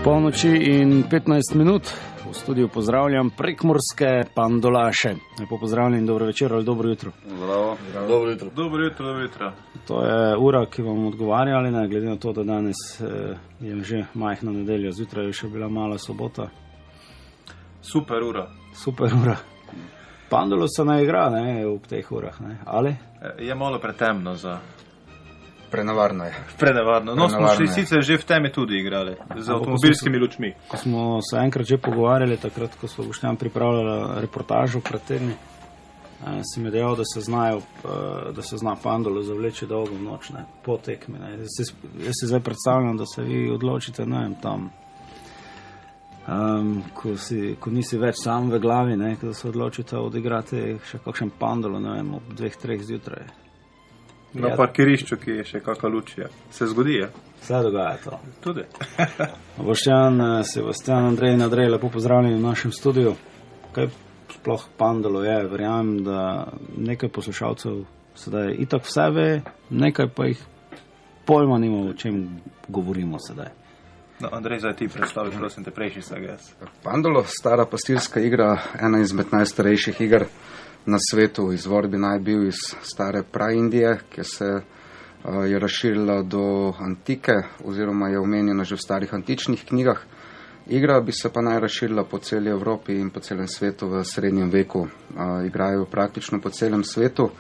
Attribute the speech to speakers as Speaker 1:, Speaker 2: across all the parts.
Speaker 1: Polnoči in 15 minut v studiu pozdravljam prekmurske pandolaše. Lepo pozdravljam in dobro večer ali dobro jutro.
Speaker 2: Zdravo. Dobro jutro.
Speaker 3: Dobro jutro, dobro jutro.
Speaker 1: To je ura, ki vam odgovarja ali ne, glede na to, da danes je že majhna nedelja, zjutraj je še bila mala sobota.
Speaker 3: Super ura.
Speaker 1: Super ura. Pandolo se ne igra, ne, ob teh urah, ne, ali?
Speaker 3: Je malo pretemno za...
Speaker 2: Prenevarno je.
Speaker 3: Prenevarno. No, smo še sicer že v temi tudi igrali, z avtomobilskimi lučmi.
Speaker 1: Ko smo se enkrat že pogovarjali, takrat, ko so Boštjan pripravljala reportažo pred tedni, si mi dejal, da se zna Pandolo zavleči dolgo v noč, ne, po tekmi. Ne. Jaz si zdaj predstavljam, da se vi odločite, ne vem, tam, ko nisi več sam v glavi, ne, da se odločite odigrati še kakšen Pandolo, ne vem, ob 2-3 zjutraj.
Speaker 3: Na parkirišču, ki je še kakšna luč je. Se zgodi, je?
Speaker 1: Se dogaja to.
Speaker 3: Tudi.
Speaker 1: Boštjan, Sebastian, Andrej in Andrej, lepo pozdravljeni v našem studiu. Kaj sploh Pandolo je? Verjamem, da nekaj poslušalcev sedaj itak vse ve, nekaj pa jih pojma nima, o čem govorimo sedaj.
Speaker 3: No, Andrej, zdaj ti predstavi, prosim te prejši SGS.
Speaker 2: Pandolo, stara pastirska igra, ena izmed najstarejših iger na svetu. Izvor bi naj bil iz stare praindije, ki se je razširila do antike oziroma je omenjena že v starih antičnih knjigah. Igra bi se pa naj razširila po celi Evropi in po celem svetu v srednjem veku. Igrajo praktično po celem svetu.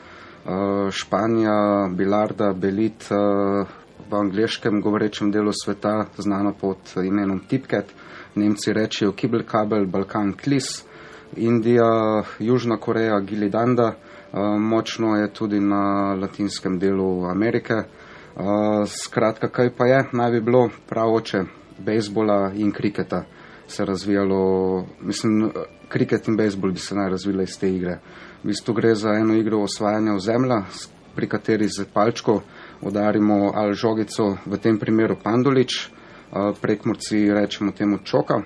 Speaker 2: Španija, bilarda, belit, v angleškem govorečem delu sveta znano pod imenom tipket, Nemci rečijo kibelkabel, Balkan klis, Indija, Južna Koreja, gilidanda, močno je tudi na latinskem delu Amerike. Skratka, kaj pa je, naj bi bilo pravoče bejzbola in kriketa se razvijalo, mislim, kriket in bejzbol bi se naj razvila iz te igre. V bistvu gre za eno igro osvajanja ozemlja, pri kateri z palčko udarimo ali žogico, v tem primeru pandolič, prekmurci rečemo temu čoka.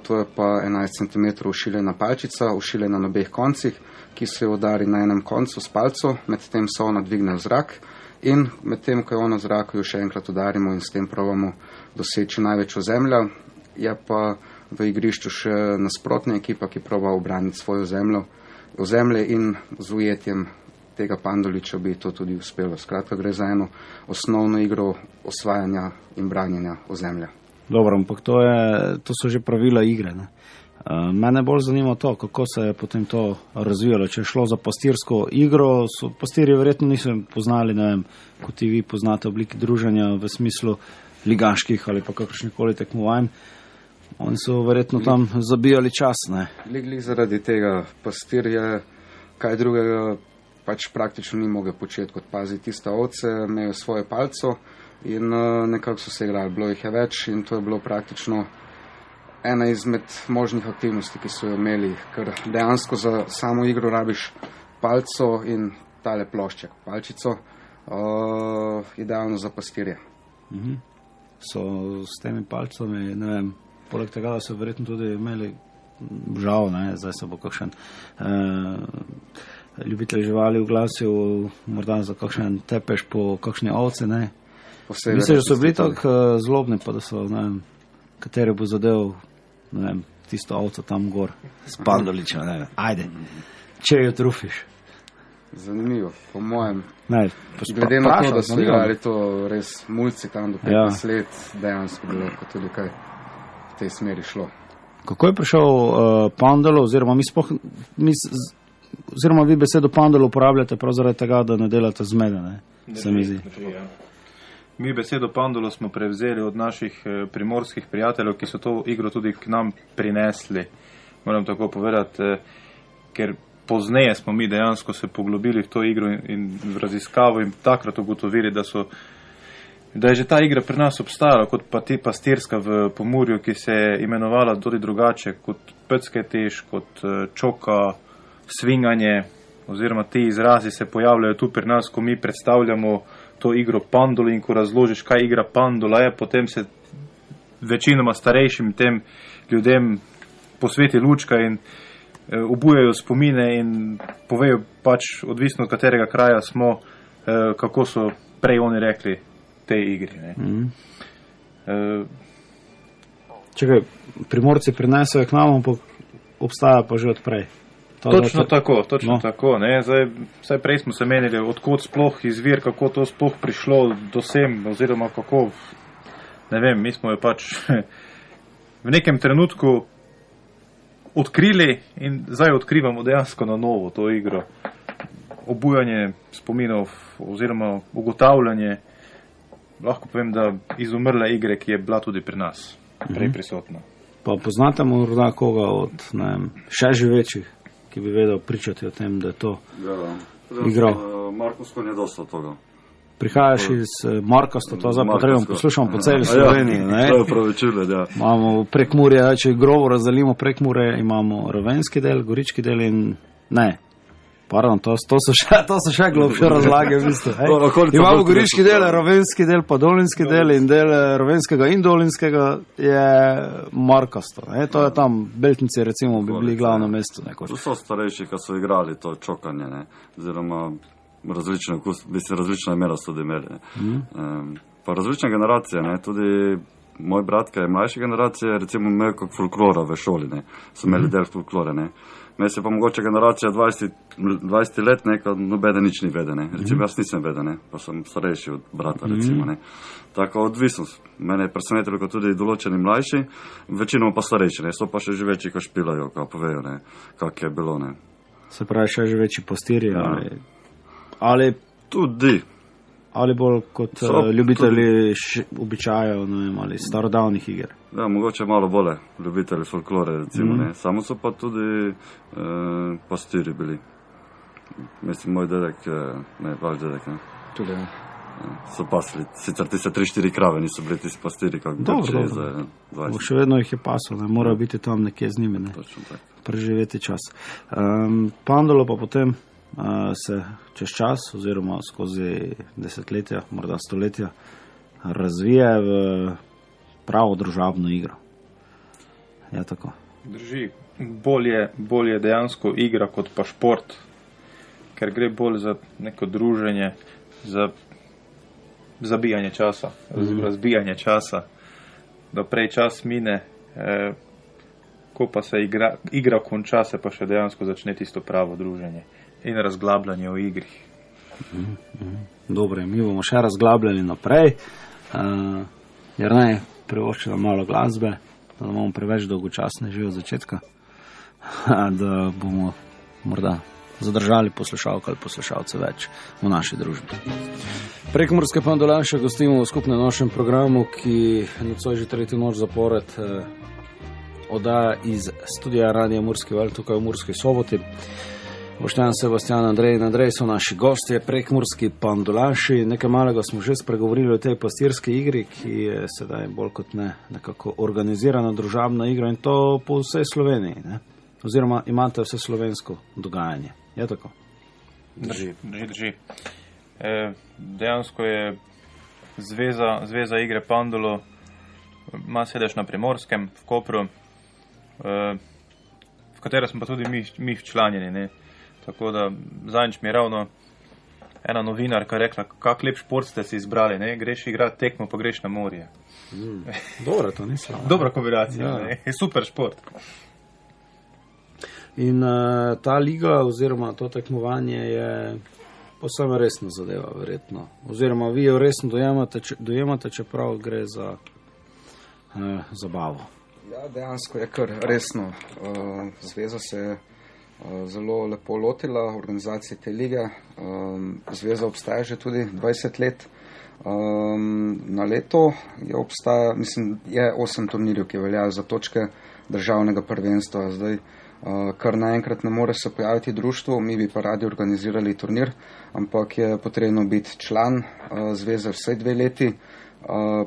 Speaker 2: To je pa 11 cm ušiljena palčica, ušiljena na obeh koncih, ki se udari na enem koncu s palco, medtem se ona dvigne v zrak in medtem, ko je ona v zraku, jo še enkrat udarimo in s tem probamo doseči največ ozemlja. Je pa v igrišču še nasprotna ekipa, ki proba obraniti svojo ozemlje in z ujetjem tega pandoliča bi to tudi uspelo. Skratka, gre za eno osnovno igro osvajanja in branjenja ozemlja.
Speaker 1: Dobro, ampak to so že pravila igre, ne. Mene bolj zanima to, kako se je potem to razvijalo. Če je šlo za pastirsko igro, pastirji verjetno niso poznali, ne vem, kot vi poznate obliki druženja v smislu ligaških ali pa kakršnikoli tekmovanj. Oni so verjetno tam zabijali čas, ne.
Speaker 2: Glih zaradi tega pastir je kaj drugega pač praktično ni mogel početi kot paziti tiste ovce, imel svojo palco in nekako so se igrali, bilo jih je več in to je bilo praktično ena izmed možnih aktivnosti, ki so jo imeli, ker dejansko za samo igro rabiš palco in tale plošček, palčico, idealno za pastirje.
Speaker 1: So s temi palcami, ne vem, poleg tega, da so verjetno tudi imeli žal, ne, zdaj se bo kakšen ljubitelj živali oglasil, morda za kakšen tepež po kakšni ovce, ne. Mislim, da so bili tako zlobni, pa da so, ne vem, kateri bo zadev, ne vem, tisto ovco tam gor, s pandoliča, ne vem, ajde, če jo trufiš.
Speaker 2: Zanimivo, po mojem.
Speaker 1: Ne,
Speaker 2: glede na to, da so igrali to res mulci tam do 15 let, dejansko bilo lahko tudi kaj v tej smeri šlo.
Speaker 1: Kako je prišel Pandolo, oziroma vi besedo Pandolo uporabljate prav zaradi tega, da ne delate zmede, ne? Se mi zdi.
Speaker 3: Mi besedo Pandolo smo prevzeli od naših primorskih prijateljev, ki so to igro tudi k nam prinesli, moram tako povedati, ker pozneje smo mi dejansko se poglobili v to igro in v raziskavo in takrat ugotovili, da je že ta igra pri nas obstajala kot pastirska v Pomurju, ki se je imenovala tudi drugače, kot pecketež, kot čoka, svinganje, oziroma ti izrazi se pojavljajo tu pri nas, ko mi predstavljamo to igro Pandolo in ko razložiš, kaj igra Pandola je, potem se večinoma starejšim tem ljudem posveti lučka in obujajo spomine in povejo pač, odvisno od katerega kraja smo, kako so prej oni rekli tej igri.
Speaker 1: Čakaj, Primorci prinesejo k nam, ampak obstaja pa že odprej.
Speaker 3: Točno tako. Ne? Zdaj prej smo se menili, odkot sploh izvir, kako to sploh prišlo do sem, oziroma kako, ne vem, mi smo jo pač v nekem trenutku odkrili in zdaj odkrivamo dejansko na novo to igro. Obujanje spominov oziroma ugotavljanje, lahko povem, da izumrle igre, ki je bila tudi pri nas prej prisotna.
Speaker 1: Pa poznate morda koga od, ne vem, še živečih, ki bi vedel pričati o tem, da je to igral?
Speaker 4: Markovsko je dosta toga.
Speaker 1: Prihajaš iz Markosta, to zdaj potrebno poslušamo po celi Sloveniji. Imamo Prekmurje, če grobo razdelimo Prekmurje, imamo Ravenski del, Gorički del in ne. Pardon, to so še globše razlage v bistvu. Imamo Goriški del, Ravenski del, pa Dolinski del in del Ravenskega in Dolinskega je Markosto. To je tam, Beltinci recimo bi bili glavno mesto.
Speaker 4: To so starejši, ki so igrali to čokanje, oziroma različna imela so imeli. Pa različne generacije, tudi moj brat, ki je mlajše generacije, recimo imel kot folklora v šoli, so imeli del folklore. Meni se pa mogoče generacija 20 let, ko nobene nič ni vede. Recimo jaz nisem vede, pa sem starejši od brata, recimo. Tako odvisnost. Mene je presenetilo, kot tudi določeni mlajši, večinoma pa starejši, so pa še živeči, ko špilajo, ko povejo, kak je bilo.
Speaker 1: Se pravi, še živeči pastirji ali
Speaker 4: tudi.
Speaker 1: Ali bolj kot ljubitelji običajev, ali starodavnih iger.
Speaker 4: Ja, mogoče malo bolje ljubitelji folklore, recimo. Samo so pa tudi pastiri bili. Mislim, moj dedek, vaš dedek,
Speaker 1: Tudi,
Speaker 4: so pasli. Sicer tiste 3-4 krave niso bili tisti pastiri, kako
Speaker 1: Dobro. Še vedno jih je paslo, morajo biti tam nekje z njimi,
Speaker 4: Točno tako.
Speaker 1: Preživeti čas. Pandolo pa potem se čez čas oziroma skozi desetletja, morda stoletja razvije v pravo družabno igro. Je tako?
Speaker 3: Drži. Bolje dejansko igra kot pa šport, ker gre bolj za neko druženje, za zabijanje časa, razbijanje časa, da prej čas mine, ko pa se igra konča, se pa še dejansko začne tisto pravo druženje in razglabljanje o igri.
Speaker 1: Dobro, mi bomo še razglabljali naprej. Jernej, privošči nam malo glasbe, da bomo preveč dolgočasni že od začetka, da bomo morda zadržali poslušalke ali poslušalce več v naši družbi. Prekmurske pandolaše gostimo v skupnem našem programu, ki nocoj že tretjo noč zapored oddaja iz studija Radia Murski Val tukaj v Murski Soboti. Boštjan, Sebastian, Andrej in Andrej so naši gostje, prekmurski pandolaši. Nekaj malega smo že spregovorili o tej pastirski igri, ki je sedaj bolj kot ne nekako organizirana družabna igra in to po vsej Sloveniji, oziroma imate vse slovensko dogajanje. Je tako?
Speaker 3: Drži. Dejansko je Zveza igre Pandolo, ima sedež na Primorskem, v Kopru, v katero smo pa tudi mi včlanjeni, Tako da zadnjič mi je ravno ena novinarka rekla, kak lep šport ste si izbrali, greš igrati tekmo, pa greš na morje.
Speaker 1: Dobro, to ni slabo.
Speaker 3: Dobra kombinacija, je super šport.
Speaker 1: In ta liga oziroma to tekmovanje je posebno resna zadeva, verjetno. Oziroma vi jo resno dojemate, čeprav gre za zabavo.
Speaker 2: Ja, dejansko je kar resno. Zveza se je zelo lepo lotila organizacije te lige. Zveza obstaja že tudi 20 let. Na leto je 8 turnirjev, ki veljajo za točke državnega prvenstva. Zdaj kar naenkrat ne more se pojaviti društvo, mi bi pa radi organizirali turnir, ampak je potrebno biti član zveze vsaj 2 leti.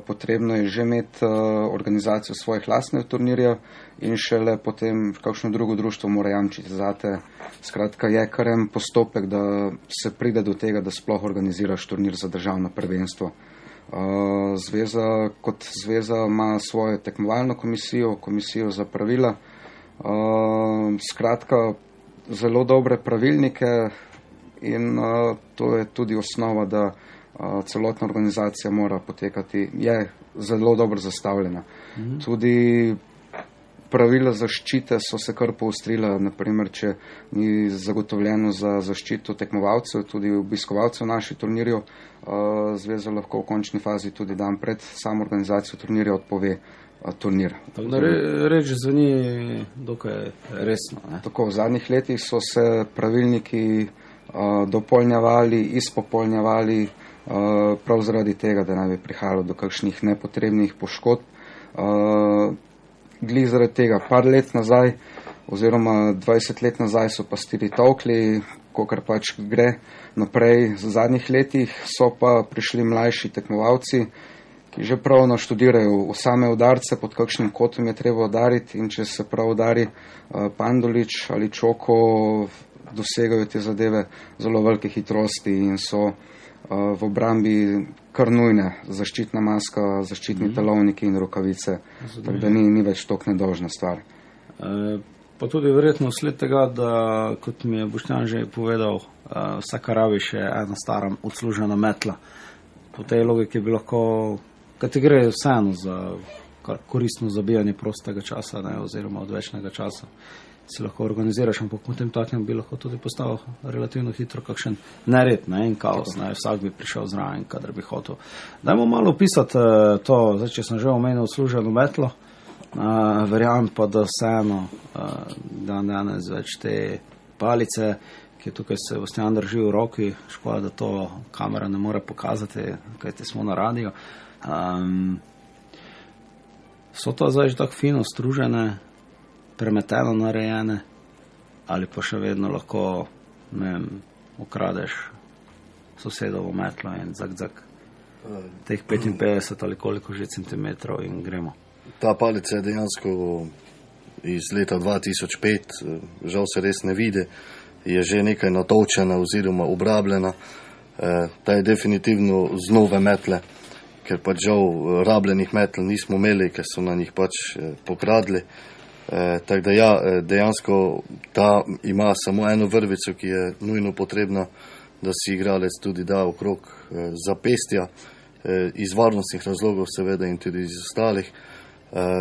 Speaker 2: Potrebno je že imeti organizacijo svojih lastnih turnirjev in šele potem kakšno drugo društvo mora jamčiti zate. Skratka, je kar en postopek, da se pride do tega, da sploh organiziraš turnir za državno prvenstvo. Zveza kot zveza ima svojo tekmovalno komisijo za pravila. Skratka, zelo dobre pravilnike in to je tudi osnova, da celotna organizacija mora potekati, je zelo dobro zastavljena. Tudi pravila zaščite so se kar poostrila, naprimer, če ni zagotovljeno za zaščito tekmovalcev, tudi obiskovalcev naših turnirjev, zveza lahko v končni fazi tudi dan pred samo organizacijo turnirja odpove turnir.
Speaker 1: Reč zveni dokaj resno. Ne?
Speaker 2: Tako, v zadnjih letih so se pravilniki dopolnjevali, izpopolnjevali prav zaradi tega, da naj bi prihajalo do kakšnih nepotrebnih poškodb. Glih zaradi tega, par let nazaj oziroma 20 let nazaj so pastirji tolkli, kokar pač gre naprej. V zadnjih letih so pa prišli mlajši tekmovalci, ki že prav naštudirajo same udarce, pod kakšnim kotom je treba udariti, in če se prav udari pandolič ali čoko, dosegajo te zadeve zelo velike hitrosti in so v obrambi kar nujne. Zaščitna maska, zaščitni telovniki in rokavice, tako da ni več toliko nedolžna stvar.
Speaker 1: Pa tudi verjetno sled tega, da, kot mi je Boštjan že povedal, vsaka rabi še ena stara odslužena metla. Po tej logiki bi lahko, kad ti gre vseeno za kar koristno zabijanje prostega časa, ne, oziroma odvečnega časa, si lahko organiziraš, ampak potem takem bi lahko tudi postal relativno hitro kakšen nered, ne, in kaos, ne, vsak bi prišel zraven, kadar bi hotel. Dajmo malo opisati to, zdaj, če sem že omenil služeno metlo, verjamem pa, da vseeno dan danes več te palice, ki tukaj se Boštjan drži v roki, škoda, da to kamera ne more pokazati, kajti smo na radiju. So to zdaj že tako fino stružene, premeteno narejene, ali pa še vedno lahko, ne vem, ukradeš sosedovo metlo in zak, teh 55 ali koliko že centimetrov in gremo.
Speaker 5: Ta palica je dejansko iz leta 2005, žal se res ne vidi, je že nekaj natočena oziroma obrabljena. Ta je definitivno z nove metle, ker pač žal rabljenih metl nismo imeli, ker so na njih pač pokradli. Tako da ja, dejansko ta ima samo eno vrvico, ki je nujno potrebna, da si igralec tudi da okrog zapestja, iz varnostnih razlogov seveda in tudi iz ostalih.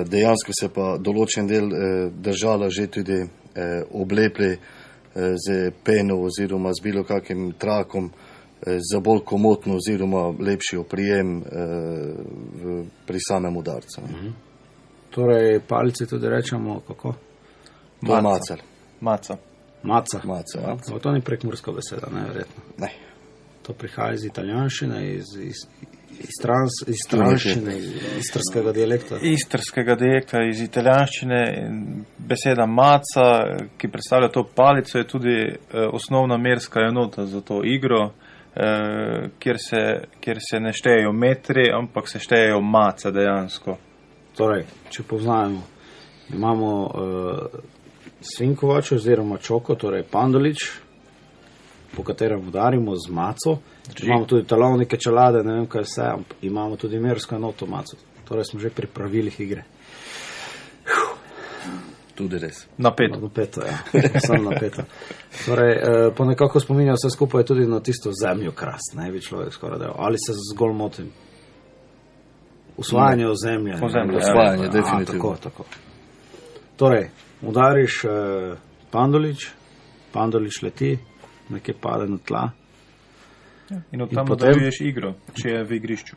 Speaker 5: Dejansko se pa določen del držala že tudi oblepli z peno oziroma z bilo kakim trakom za bolj komotno oziroma lepši oprijem pri samem udarcu.
Speaker 1: Torej, palici tudi rečemo, kako?
Speaker 5: To je macel.
Speaker 1: Maca.
Speaker 5: Ja.
Speaker 1: To ni prekmurska beseda, ne, verjetno.
Speaker 5: Ne.
Speaker 1: To prihaja iz italijanščine, iz tranščine, iz istrskega dialekta.
Speaker 3: Istrskega dialekta, iz italijanščine. Beseda maca, ki predstavlja to palico, je tudi osnovna merska enota za to igro, kjer se ne štejejo metri, ampak se štejejo mace dejansko.
Speaker 1: Torej, če poznamo, imamo svinkovač oziroma čoko, torej pandolič, po katerem udarimo z maco. Imamo tudi telovnike, čelade, ne vem kaj vse, imamo tudi mersko enoto maco. Torej smo že pri pravilih igre.
Speaker 5: Tudi res.
Speaker 3: Napeto.
Speaker 1: Napeto, ja. Samo napeto. Torej, po nekako spominja vse skupaj tudi na tisto zemljo krast, ne bi človek skoraj dejal. Ali se zgolj motim? Usvajanje ozemlja.
Speaker 5: Usvajanje, definitivno.
Speaker 1: Tako. Torej, udariš pandolič leti, nekje pade na tla.
Speaker 3: In od tam nadaljuješ igro, če je v igrišču.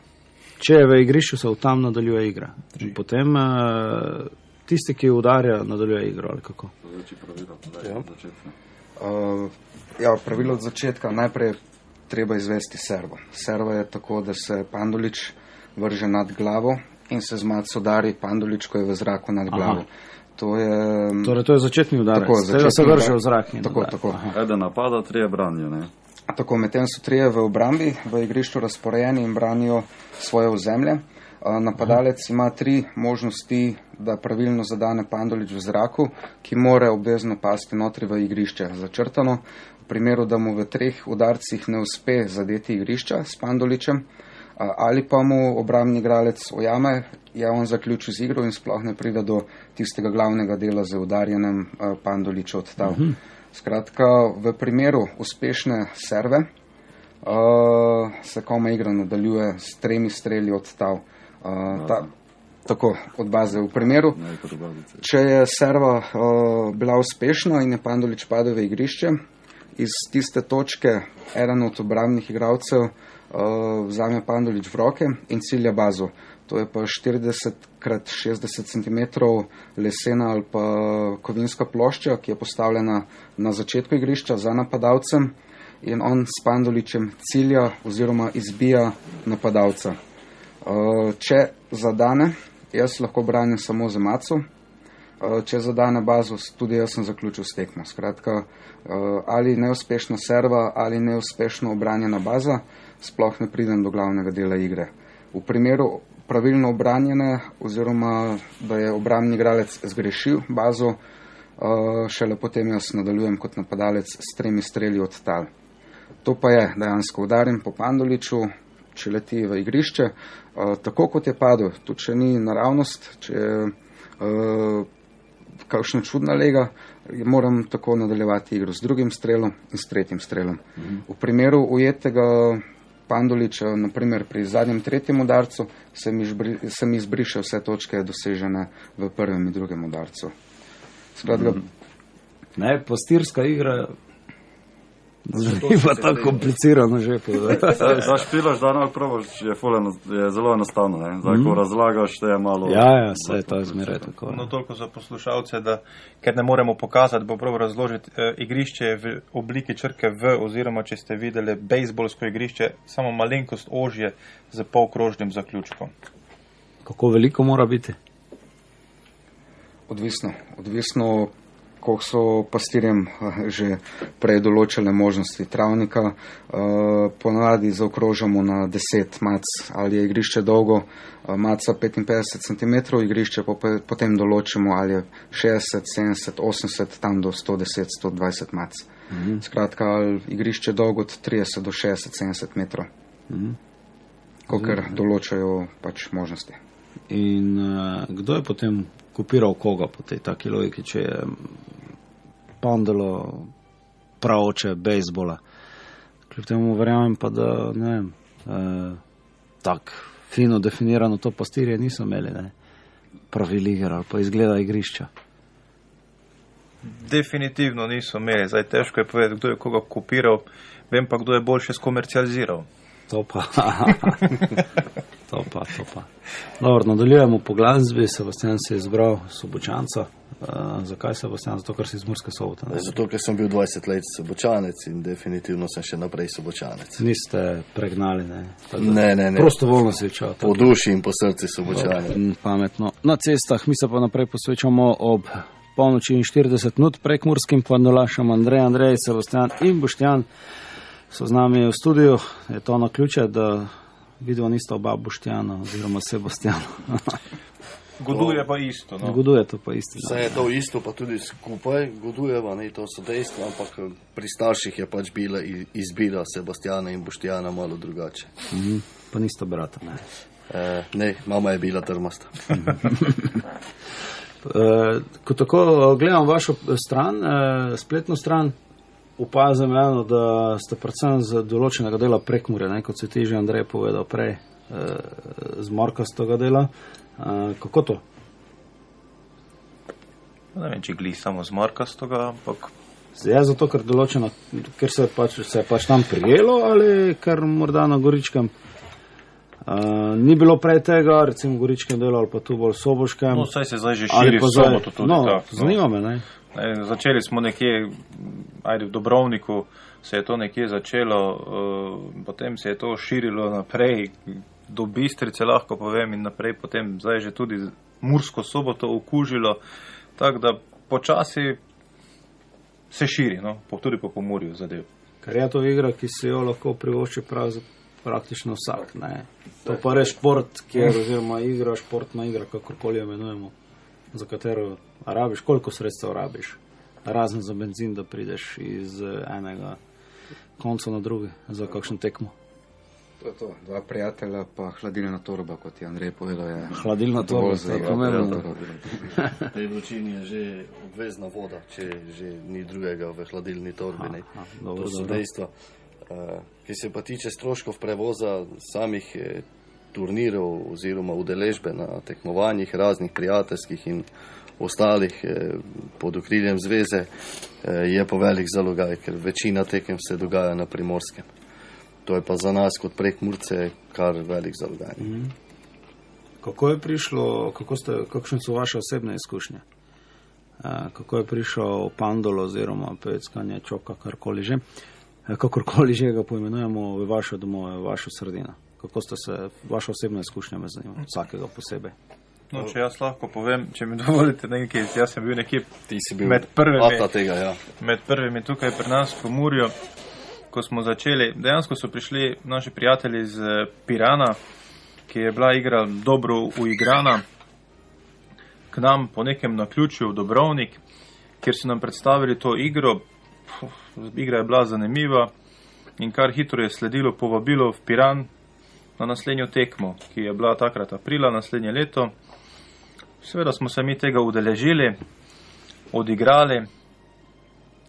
Speaker 1: Če je v igrišču, se od tam nadaljuje igra. In potem tisti, ki udarja, nadaljuje igro, ali kako?
Speaker 2: Pravilo od začetka. Najprej treba izvesti servo. Servo je tako, da se pandolič vrže nad glavo in se z maco udari pandolič, ko je v zraku nad glavo.
Speaker 1: Torej, to je začetni udarec. Tega se vrže v zrak.
Speaker 2: Tako.
Speaker 4: Eden napada, trije branijo, ne?
Speaker 2: Tako, medtem so trije v obrambi, v igrišču razporejeni in branijo svoje ozemlje. Napadalec ima 3 možnosti, da pravilno zadane pandolič v zraku, ki mora obvezno pasti notri v igrišče. Začrtano, v primeru, da mu v 3 udarcih ne uspe zadeti igrišča s pandoličem, ali pa mu obrambni igralec ujame, je on zaključil z igro in sploh ne pride do tistega glavnega dela z udarjenem pandoliča od tal. Skratka, v primeru uspešne serve se komaj igra nadaljuje s 3 streli od tal. Tako, od baze. V primeru, če je serva bila uspešna in je Pandulić padel v igrišče, iz tiste točke eden od obrambnih igralcev vzame Pandulić v roke in cilja bazo. To je pa 40x60 cm lesena ali pa kovinska plošča, ki je postavljena na začetku igrišča za napadalcem in on s Pandulićem cilja oziroma izbija napadalca. Če zadane, jaz lahko branim samo za maco, če zadane bazo, tudi jaz sem zaključil s tekmo. Skratka, ali neuspešna serva ali neuspešno obranjena baza, sploh ne pridem do glavnega dela igre. V primeru pravilno obranjene oziroma da je obrambni igralec zgrešil bazo, šele potem jaz nadaljujem kot napadalec s 3 streli od tal. To pa je, dejansko udarim po Panduliću, če leti v igrišče, tako kot je padel, tudi če ni naravnost, če je kakšna čudna lega, moram tako nadaljevati igro s 2. strelom in s 3. strelom. V primeru ujetega Pandulića, naprimer pri zadnjem 3. udarcu, se mi izbriše vse točke dosežene v 1. in 2. udarcu. Skratka,
Speaker 1: Ne, pastirska igra ni pa tako komplicirano že.
Speaker 4: Da špilaš, da ne probaš, je zelo enostavno. Zdaj, ko razlagaš, te je malo...
Speaker 1: Ja, saj to je zmeraj tako.
Speaker 3: No, toliko za poslušalce, da ker ne moremo pokazati, bo prav razložiti, igrišče je v obliki črke V, oziroma če ste videli bejzbolsko igrišče, samo malenkost ožje z polkrožnim zaključkom.
Speaker 1: Kako veliko mora biti?
Speaker 2: Odvisno, koliko so pastirjem že prej določene možnosti travnika. Ponavadi zaokrožamo na 10 mac, ali je igrišče dolgo, maca 55 cm, igrišče potem določimo, ali je 60, 70, 80, tam do 110, 120 mac. Skratka, igrišče dolgo od 30 do 60, 70 metrov, kolikor določajo pač možnosti.
Speaker 1: In kdo je potem kopiral koga po tej taki logiki, če je Pandalo praoče bejzbola? Kljub temu verjamem pa, da ne vem, tak fino definirano to pastirje niso imeli, ne? Pravil iger ali pa izgleda igrišča.
Speaker 3: Definitivno niso imeli. Zdaj težko je povedati, kdo je koga kopiral, vem pa, kdo je boljše skomercializiral.
Speaker 1: To pa. To pa. Dobro, nadaljujemo po glasbi. Sebastian se je izbral Sobočanca. Zakaj Sebastian? Zato, ker si iz Murske Sobote.
Speaker 5: Zato, ker sem bil 20 let Sobočanec in definitivno sem še naprej Sobočanec.
Speaker 1: Niste pregnali, ne?
Speaker 5: Ne.
Speaker 1: Prostovoljno se čal.
Speaker 5: Po duši in po srci Sobočanec.
Speaker 1: Pametno. Na cestah mi se pa naprej posvečamo ob polnoči in 40 minut prekmurskim pandolašem. Andrej, Sebastian in Boštjan so z nami v studiu. Je to na ključe, da vidimo nista oba Boštjana oziroma Sebastiana.
Speaker 3: Goduje pa isto. No.
Speaker 1: Goduje to pa isto.
Speaker 5: Vse je to isto, pa tudi skupaj godujeva, ne, to so dejstva, ampak pri starših je pač bila izbira Sebastiana in Boštjana malo drugače.
Speaker 1: Pa nista brata, ne?
Speaker 5: Ne, mama je bila trmasta.
Speaker 1: Ko tako gledam vašo stran, spletno stran, opazim eno, da ste predvsem z določenega dela Prekmurja, ne, kot se ti že Andrej povedal prej, z morkastega dela. Kako to?
Speaker 3: Ne vem, če gli samo z morkastega, ampak...
Speaker 1: Je zato, ker se je pač tam prijelo, ali ker morda na Goričkem ni bilo prej tega, recimo v Goričkem delu ali pa tu bolj Soboškem?
Speaker 3: No, saj se zdaj že širi v Soboto tudi tako.
Speaker 1: Zanima me, ne?
Speaker 3: Začeli smo nekje, v Dobrovniku se je to nekje začelo, potem se je to širilo naprej, do Bistrice lahko povem in naprej, potem zdaj že tudi Mursko Soboto okužilo, tako da počasi se širi, no, tudi po Pomurju zadev.
Speaker 1: Ker je to igra, ki se jo lahko privošči praktično vsak, ne. To pa je šport, oziroma igra, športna igra, kakorkoli jo imenujemo, za katero rabiš, koliko sredstev rabiš, razen za benzin, da prideš iz enega konca na drugi za kakšno tekmo.
Speaker 2: To je to, 2 prijatelja pa hladilna torba, kot je Andrej povedal. Je
Speaker 1: hladilna torba, to je pomembno.
Speaker 5: V tej vročini je že obvezna voda, če že ni drugega v hladilni torbi. To so dejstva. Ki se pa tiče stroškov prevoza samih turnirov oziroma udeležbe na tekmovanjih raznih prijateljskih in ostalih pod okriljem zveze, je pa velik zalogaj, ker večina tekem se dogaja na Primorskem. To je pa za nas kot Prekmurce kar velik zalogaj.
Speaker 1: Kako je prišlo, kakšne so vaše osebne izkušnje? Kako je prišel Pandolo oziroma Peckanje Čoka, karkoli že, kakorkoli že ga poimenujemo, v vaše domove, v vašo sredino? Kako ste se, vaša osebna izkušnja me zanima, vsakega posebej?
Speaker 3: No, če jaz lahko povem, če mi dovolite nekaj, jaz sem bil nekje
Speaker 5: bil
Speaker 3: med prvimi tukaj pri nas v Pomurju, ko smo začeli. Dejansko so prišli naši prijatelji iz Pirana, ki je bila igra dobro uigrana, k nam po nekem naključju v Dobrovnik, kjer so nam predstavili to igro. Igra je bila zanimiva in kar hitro je sledilo povabilo v Piran na naslednjo tekmo, ki je bila takrat aprila naslednje leto. Seveda smo se mi tega udeležili, odigrali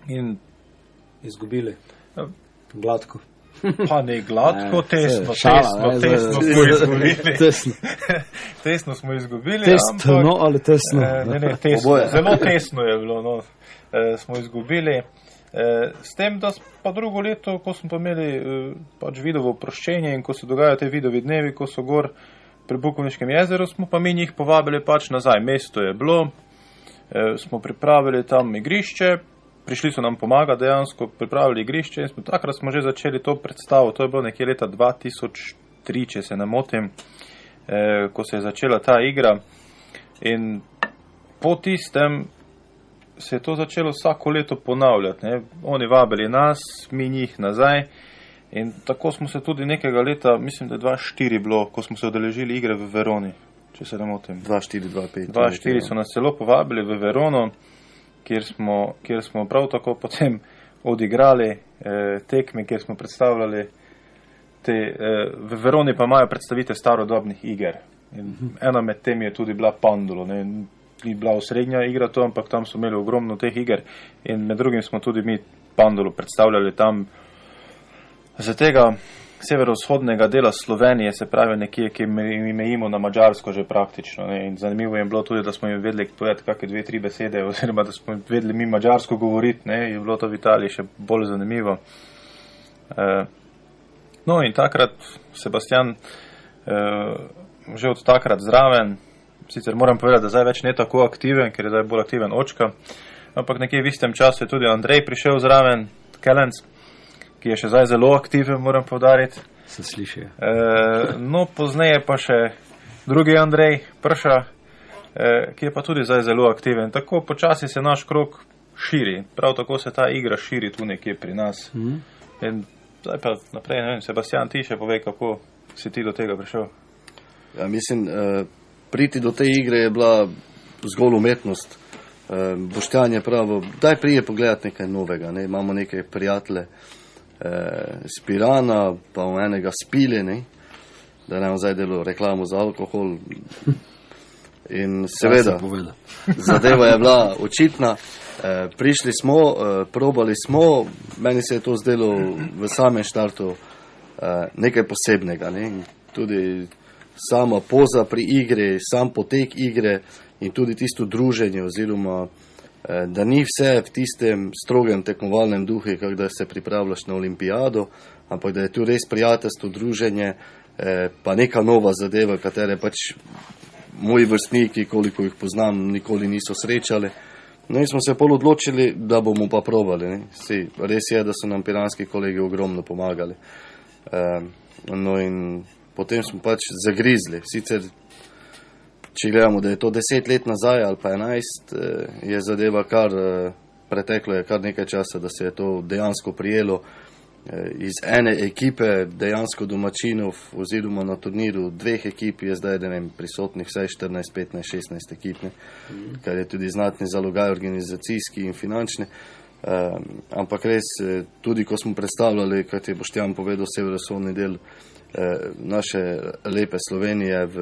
Speaker 3: in
Speaker 1: izgubili. Gladko.
Speaker 3: Pa ne gladko, tesno smo izgubili.
Speaker 1: Tesno ali tesno?
Speaker 3: Ne, tesno. Zelo tesno je bilo, no. Smo izgubili. S tem, da pa drugo leto, ko smo pa imeli pač vidovo proščenje in ko se dogajajo te vidovi dnevi, ko so gor pri Bukovniškem jezeru, smo pa mi njih povabili pač nazaj. Mesto je bilo, smo pripravili tam igrišče, prišli so nam pomagati dejansko, pripravili igrišče in takrat smo že začeli to predstavo. To je bilo nekje leta 2003, če se ne motim, ko se je začela ta igra. In po tistem se je to začelo vsako leto ponavljati. Ne. Oni vabili nas, mi njih nazaj. In tako smo se tudi nekega leta, mislim, da je 2004 bilo, ko smo se udeležili igre v Veroni, če se ne motim. 2004 so nas celo povabili v Verono, kjer smo prav tako potem odigrali tekme, kjer smo predstavljali v Veroni pa imajo predstavitev starodobnih iger. In ena med tem je tudi bila Pandolo. Ne. Ni bila osrednja igra to, ampak tam so imeli ogromno teh iger in med drugim smo tudi mi Pandolo predstavljali tam z tega severovzhodnega dela Slovenije, se pravi nekje, ki imejimo na Mađarsko že praktično. Ne. In zanimivo je bilo tudi, da smo jim vedeli povedati kakve 2-3 besede, oziroma da smo vedeli mi mađarsko govoriti, ne. Je bilo to v Italiji še bolj zanimivo. No in takrat Sebastian že od takrat zraven, sicer moram povedati, da zdaj več ne tako aktiven, ker je zdaj bolj aktiven očka, ampak nekje v istem času je tudi Andrej prišel zraven, Kelenc, ki je še zdaj zelo aktiven, moram povdariti.
Speaker 1: Se sliši.
Speaker 3: No, pozneje pa še drugi Andrej Prša, ki je pa tudi zdaj zelo aktiven. Tako počasi se naš krog širi, prav tako se ta igra širi tu nekje pri nas. In zdaj pa naprej, ne vem, Sebastian, ti še povej, kako si ti do tega prišel.
Speaker 5: Ja, mislim, priti do te igre je bila zgolj umetnost. Boštjan je pravo, daj prije pogledati nekaj novega, ne? Imamo nekaj prijatelje z Pirana, pa enega Spile, ne? Da ne zdaj delo reklamo za alkohol. In seveda, zadeva je bila očitna. Prišli smo, probali smo, meni se je to zdelo v samem štartu nekaj posebnega, ne? Tudi sama poza pri igri, sam potek igre in tudi tisto druženje oziroma da ni vse v tistem strogem tekmovalnem duhu, kako da se pripravljaš na olimpijado, ampak da je tu res prijateljstvo, druženje, pa neka nova zadeva, katere pač moji vrstniki, koliko jih poznam, nikoli niso srečali. No in smo se pol odločili, da bomo pa probali. Ne? Res je, da so nam piranski kolegi ogromno pomagali. No in potem smo pač zagrizli. Sicer, če gledamo, da je to 10 let nazaj ali pa 11, je zadeva kar preteklo, je kar nekaj časa, da se je to dejansko prijelo. Iz ene ekipe, dejansko domačinov oziroma na turniru 2 ekip je zdaj, ne vem, prisotnih vsaj 14, 15, 16 ekip, ne? Kar je tudi znatni zalogaj organizacijski in finančni. Ampak res, tudi ko smo predstavljali, kot je Boštjan povedal, severovzhodni del naše lepe Slovenije v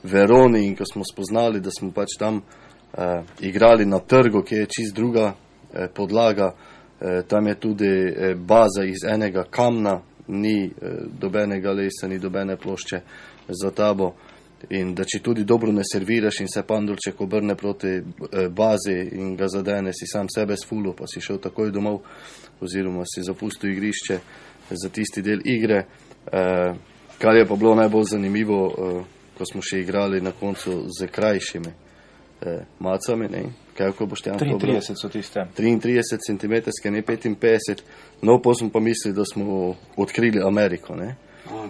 Speaker 5: Veroni in ko smo spoznali, da smo pač tam igrali na trgu, ki je čist druga podlaga, Tam je tudi baza iz enega kamna, ni dobenega lesa, ni dobene plošče za tabo. In da če tudi dobro ne serviraš in se pandulček obrne proti bazi in ga zadene, si sam sebe sfulo, pa si šel takoj domov oziroma si zapustil igrišče za tisti del igre. Kar je pa bilo najbolj zanimivo, ko smo še igrali na koncu z krajšimi macami, ne? Kako boš tam
Speaker 3: 33 so tiste.
Speaker 5: 33 cm, ne 55. No, pa smo pa mislili, da smo odkrili Ameriko, ne?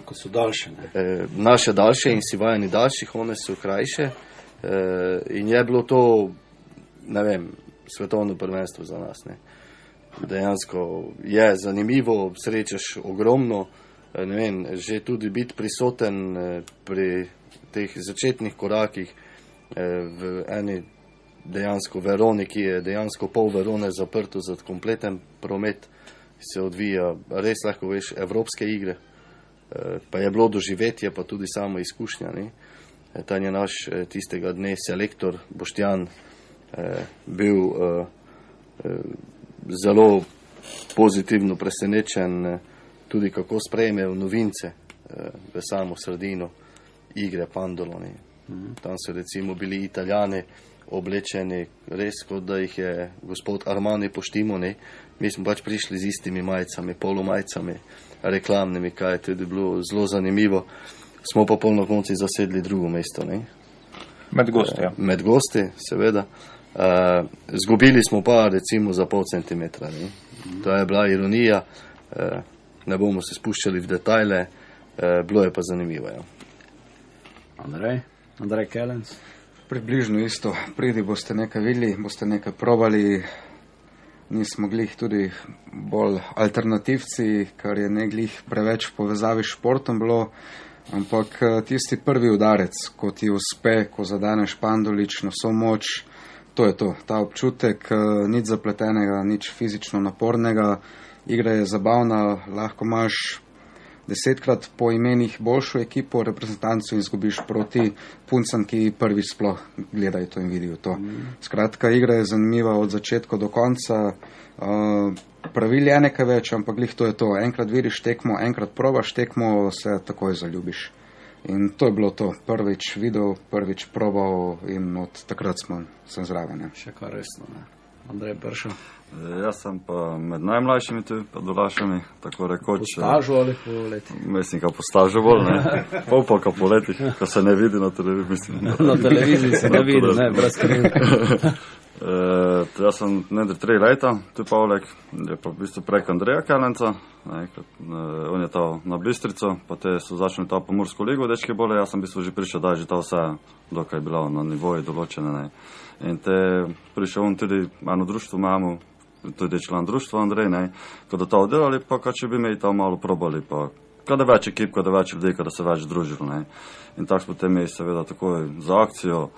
Speaker 1: Ko so daljše, ne?
Speaker 5: Naše daljše in si vajeni daljših, one so krajše. In je bilo to, ne vem, svetovno prvenstvo za nas, ne? Dejansko je zanimivo, srečaš ogromno, ne vem, že tudi biti prisoten pri teh začetnih korakih v eni dejansko Veroni, ki je dejansko pol Verone zaprto za kompleten promet, se odvija res lahko veš evropske igre, pa je bilo doživetje, pa tudi samo izkušnja, ne? Tam je naš tistega dne selektor Boštjan bil zelo pozitivno presenečen, tudi kako sprejmejo novince v samo sredino igre Pandolo, ne? Tam so recimo bili Italijani oblečeni res, kot da jih je gospod Armani poštimo, ne? Mi smo pač prišli z istimi majicami, polomajicami, reklamnimi, kaj je tudi bilo zelo zanimivo. Smo pa pol na konci zasedli drugo mesto, ne?
Speaker 3: Med gosti, ja.
Speaker 5: Med gosti, seveda. Zgubili smo pa recimo za pol centimetra, ne? To je bila ironija, ne bomo se spuščali v detajle, bilo je pa zanimivo, ja.
Speaker 1: Andrej Kelens.
Speaker 2: Približno isto. Pridi, boste nekaj videli, boste nekaj probali. Nismo glih tudi bolj alternativci, kar je ne glih preveč v povezavi s športom bilo, ampak tisti prvi udarec, ko ti uspe, ko zadeneš Pandulič na vso moč, to je to. Ta občutek, nič zapletenega, nič fizično napornega. Igra je zabavna, lahko imaš 10krat po imenih boljšo ekipo, reprezentanco in izgubiš proti puncam, ki prvič sploh gledajo to in vidijo to. Skratka, igra je zanimiva od začetka do konca. Pravil je nekaj več, ampak glih to je to. Enkrat vidiš tekmo, enkrat probaš tekmo, se takoj zaljubiš. In to je bilo to. Prvič videl, prvič probal in od takrat sem zraven. Ja.
Speaker 1: Še kar resno, ne? Andrej Pršo.
Speaker 4: Jaz sem pa med najmlajšimi tu, pa dolašami, tako rekoč.
Speaker 1: Po stažu ali po letih?
Speaker 4: Mislim, ka po stažu bolj, ne. Pol ka po letih, ko se ne vidi na televiziji, mislim.
Speaker 1: Na televiziji se ne vidi, ne, brez krivka.
Speaker 4: Jaz sem nedre 3 leta, tu Pavlek, je pa v bistvu prek Andreja Kelenca, on je ta na Bistrico, pa te so začeli ta Pomursko ligo, dečke bole, jaz sem v bistvu že prišel, da je že ta vse, dokaj je bila na nivoji določene, ne. In te prišel on tudi eno društvo imamo, tudi je član društva Andrej, ne, ko da to oddelali, pa kad če bi me i tam malo probali, pa kada več ekip, kada več ljudi, kada se več družili, ne. In tako smo te imeli seveda takoj za akcijo,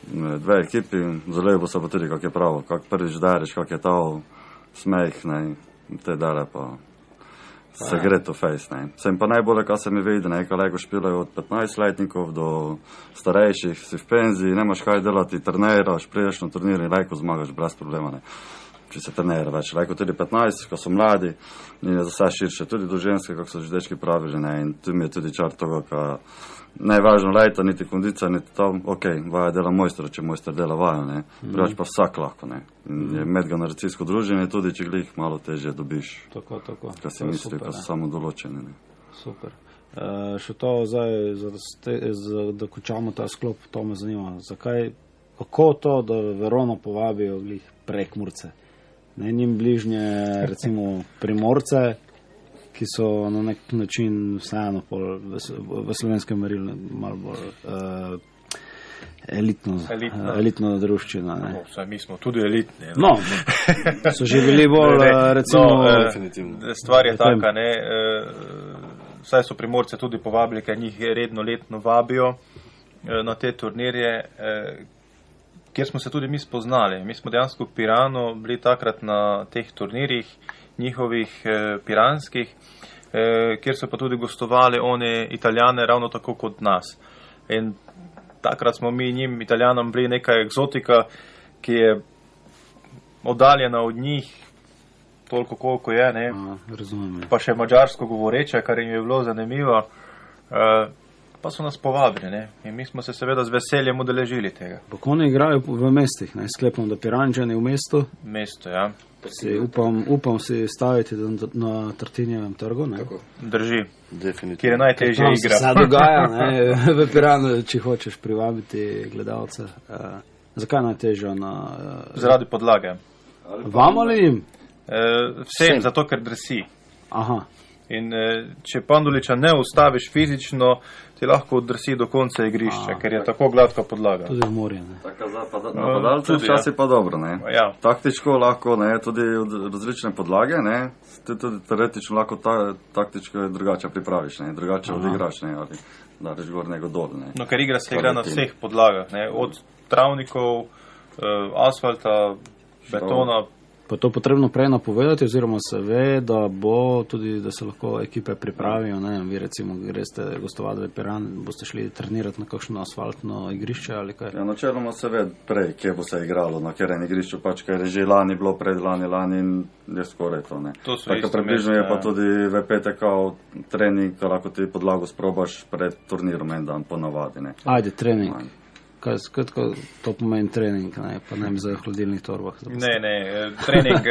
Speaker 4: 2 ekipi, zalevo se pa tudi, kak je pravo, kak prvič deriš, kak je ta smejh, ne, te dere pa se gre to fejs, ne. Sem pa najbolje, kaj se mi vidi, ne, kaj lego špilajo od 15-letnikov do starejših, si v penziji, nemaš kaj delati, treniraš, priješ na turnir in lego zmagaš brez problema, ne. Če se trenira več, lego tudi 15, ko so mladi, in je za vse širše, tudi do ženske, kako so že dečki pravili, ne, in tu mi je tudi čar toga, ka najvažno lejta, niti kondica, niti to, okej, vaja dela mojstra, če mojster dela vaja, ne, preveč pa vsak lahko, ne. In je medgeneracijsko druženje tudi, če glih malo težje dobiš.
Speaker 1: Tako.
Speaker 4: Kaj si misli, ko so samo določeni, ne.
Speaker 1: Super. Še to zdaj, da končamo ta sklop, to me zanima. Zakaj, kako to, da Verono povabijo glih Prekmurce? Ne njim bližnje, recimo Primorce, ki so na nek način vseeno v slovenskem merilu malo bolj elitno druščina.
Speaker 3: Mi smo tudi elitni.
Speaker 1: No, so že bili bolj, recimo...
Speaker 3: Stvar je taka, ne, saj so Primorce tudi povabili, ker njih redno letno vabijo na te turnirje, kjer smo se tudi mi spoznali. Mi smo dejansko v Piranu bili takrat na teh turnirjih njihovih piranskih, kjer so pa tudi gostovali oni Italijane ravno tako kot nas. In takrat smo mi njim, Italijanom, bili neka egzotika, ki je oddaljena od njih toliko koliko je, ne.
Speaker 1: Razumem.
Speaker 3: Pa še mađarsko govoreče, kar jim je bilo zanimivo. Pa so nas povabili, ne. In mi smo se seveda z veseljem udeležili tega.
Speaker 1: Oni igrajo v mestih, ne. Sklepam, da Pirančani v mestu.
Speaker 3: Mesto, ja.
Speaker 1: Upam si staviti na Tartinjevem trgu, ne.
Speaker 2: Tako.
Speaker 3: Drži.
Speaker 5: Definitivno.
Speaker 3: Kjer je najtežja igra.
Speaker 1: Se dogaja, ne, v Piranu, če hočeš privabiti gledalce. Zakaj najtežja na...
Speaker 3: Zaradi podlage.
Speaker 1: Vam ali jim?
Speaker 3: Vsem, zato ker drsi.
Speaker 1: Aha.
Speaker 3: In če Panduliča ne ustaviš fizično, ti lahko drsi do konca igrišča, ker je tako gladka podlaga.
Speaker 1: Tudi v morje, ne.
Speaker 4: Tako za napadalce včasih pa dobro, ne.
Speaker 3: Ja.
Speaker 4: Taktičko lahko, ne, tudi od različne podlage, ne, ti tudi teoretično lahko taktičko drugače pripraviš, ne, drugače odigraš, ne, ali dariš gor nego dol, ne.
Speaker 3: No, ker igra se igra na vseh podlagah, ne, od travnikov, asfalta, betona.
Speaker 1: Pa to potrebno prej napovedati, oziroma se ve, da bo tudi, da se lahko ekipe pripravijo, ne, vi recimo greste gostovati v Piran, boste šli trenirati na kakšno asfaltno igrišče ali kaj?
Speaker 4: Ja, načeloma se ve prej, kje bo se igralo, na katerem igrišču, pač, ker je že lani bilo, predlani in je skoraj to, ne.
Speaker 3: To so
Speaker 4: tako približno je pa tudi v petek trening, lahko ti podlago sprobaš pred turnirom en dan ponavadi, ne.
Speaker 1: Ajde, trening. Kaj to pomeni trening, ne, pa ne za hladilnih torbah?
Speaker 3: Ne, trening,